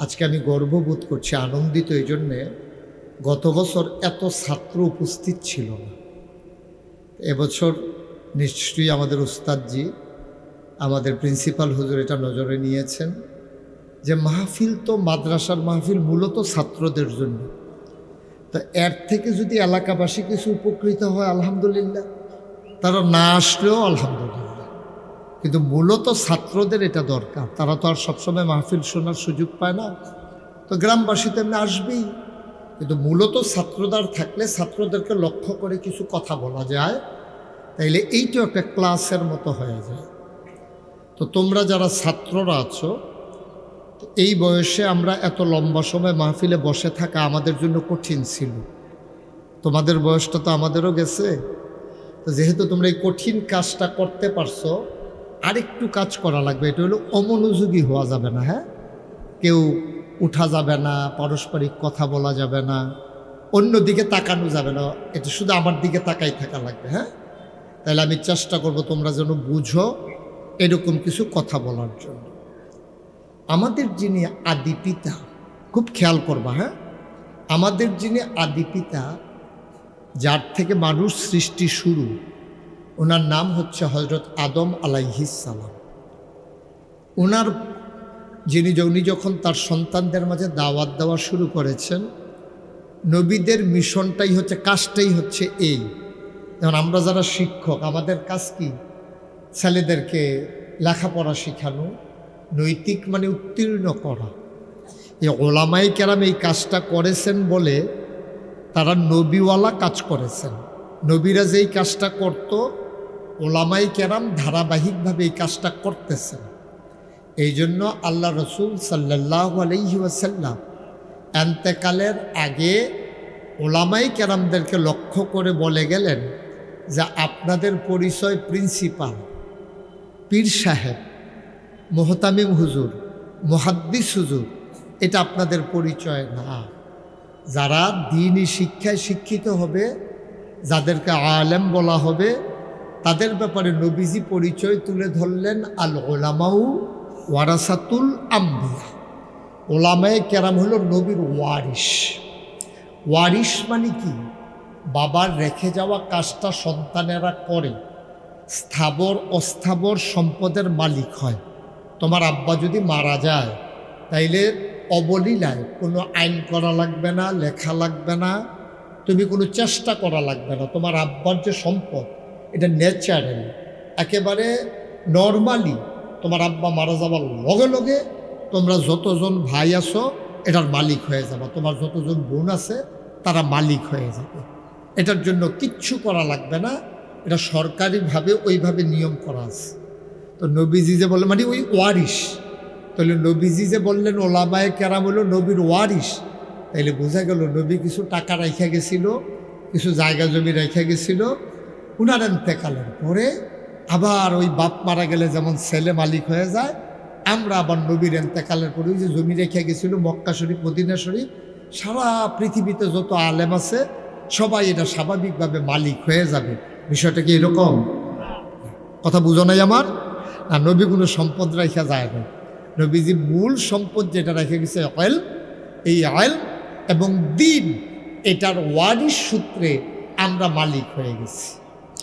আজকে আমি গর্ববোধ করছি, আনন্দিত এই জন্যে। গত বছর এত ছাত্র উপস্থিত ছিল না, এবছর নিশ্চয়ই আমাদের উস্তাদজি, আমাদের প্রিন্সিপাল হুজুর এটা নজরে নিয়েছেন যে মাহফিল তো মাদ্রাসার মাহফিল মূলত ছাত্রদের জন্য, তো এর থেকে যদি এলাকাবাসী কিছু উপকৃত হয় আলহামদুলিল্লাহ, তারা না আসলেও আলহামদুলিল্লাহ, কিন্তু মূলত ছাত্রদের এটা দরকার। তারা তো আর সবসময় মাহফিল শোনার সুযোগ পায় না, তো গ্রামবাসী তো এমনি আসবেই, কিন্তু মূলত ছাত্রদার থাকলে ছাত্রদেরকে লক্ষ্য করে কিছু কথা বলা যায়, তাইলে এইটাও একটা ক্লাসের মতো হয়ে যায়। তো তোমরা যারা ছাত্ররা আছো, এই বয়সে আমরা এত লম্বা সময় মাহফিলে বসে থাকা আমাদের জন্য কঠিন ছিল। তোমাদের বয়সটা তো আমাদেরও গেছে, তো যেহেতু তোমরা এই কঠিন কাজটা করতে পারছো, আরেকটু কাজ করা লাগবে। এটা হলো অমনোযোগী হওয়া যাবে না, হ্যাঁ, কেউ উঠা যাবে না, পারস্পরিক কথা বলা যাবে না, অন্য দিকে তাকানো যাবে না, এটা শুধু আমার দিকে তাকাই থাকা লাগবে। হ্যাঁ, তাহলে আমি চেষ্টা করব তোমরা যেন বুঝো এরকম কিছু কথা বলার জন্য। আমাদের যিনি আদি পিতা, খুব খেয়াল করবা, হ্যাঁ, আমাদের যিনি আদি পিতা, যার থেকে মানুষ সৃষ্টি শুরু, ওনার নাম হচ্ছে হজরত আদম আলাইহিস সালাম। ওনার উনি যখন তার সন্তানদের মাঝে দাওয়াত দেওয়া শুরু করেছেন, নবীদের মিশনটাই হচ্ছে, কাজটাই হচ্ছে এই। যেমন আমরা যারা শিক্ষক, আমাদের কাজ কি? ছেলেদেরকে লেখাপড়া শেখানো, নৈতিক মানে উত্তীর্ণ করা। এই ওলামাই কেরাম এই কাজটা করেছেন বলে তারা নবীওয়ালা কাজ করেছেন। নবীরা যেই কাজটা করত, ওলামাই কেরাম ধারাবাহিকভাবে এই কাজটা করতেছেন। এই জন্য আল্লাহ রসুল সাল্লাল্লাহু আলাইহি ওয়াসাল্লাম এন্তেকালের আগে ওলামাই কেরামদেরকে লক্ষ্য করে বলে গেলেন যে আপনাদের পরিচয় প্রিন্সিপাল, পীর সাহেব, মোহতামিম হুজুর, মুহাদ্দিস হুজুর, এটা আপনাদের পরিচয় না। যারা দ্বীনি শিক্ষায় শিক্ষিত হবে, যাদেরকে আলেম বলা হবে, তাদের ব্যাপারে নবীজি পরিচয় তুলে ধরলেন, আল ওলামাউ ওয়ারাসাতুল আম্বিয়া। ওলামায়ে কেরাম হলো নবীর ওয়ারিশ। ওয়ারিশ মানে কি? বাবার রেখে যাওয়া কাজটা সন্তানেরা করে, স্থাবর অস্থাবর সম্পদের মালিক হয়। তোমার আব্বা যদি মারা যায়, তাইলে অবলীলায় কোনো আইন করা লাগবে না, লেখা লাগবে না, তুমি কোনো চেষ্টা করা লাগবে না। তোমার আব্বার যে সম্পদ, এটা ন্যাচারাল, একেবারে নর্মালি তোমার আব্বা মারা যাওয়ার লগে লগে তোমরা যতজন ভাই আছো এটার মালিক হয়ে যাবে, তোমার যতজন বোন আছে তারা মালিক হয়ে যাবে। এটার জন্য কিচ্ছু করা লাগবে না, এটা সরকারিভাবে ওইভাবে নিয়ম করা আছে। তো নবীজি যে বললেন, মানে ওই ওয়ারিশ, তাহলে নবীজি যে বললেন ওলামায়ে কেরাম হলো নবীর ওয়ারিশ, তাইলে বোঝা গেল নবী কিছু টাকা রেখে গেছিল, কিছু জায়গা জমি রেখে গেছিল। উনার এন্তেকালের পরে আবার ওই বাপ মারা গেলে যেমন ছেলে মালিক হয়ে যায়, আমরা আবার নবীর এন্তেকালের পরে ওই যে জমি রেখে গেছিল মক্কা শরীফ, মদিনা শরীফ, সারা পৃথিবীতে যত আলেম আছে সবাই এটা স্বাভাবিকভাবে মালিক হয়ে যাবে। বিষয়টা কি এরকম? কথা বুঝো নাই আমার? আর নবী কোনো সম্পদ রেখা যায় না। নবীজি মূল সম্পদ যেটা রেখে গেছে ইলম, এই ইলম এবং দ্বীন, এটার ওয়ারিশ সূত্রে আমরা মালিক হয়ে গেছি।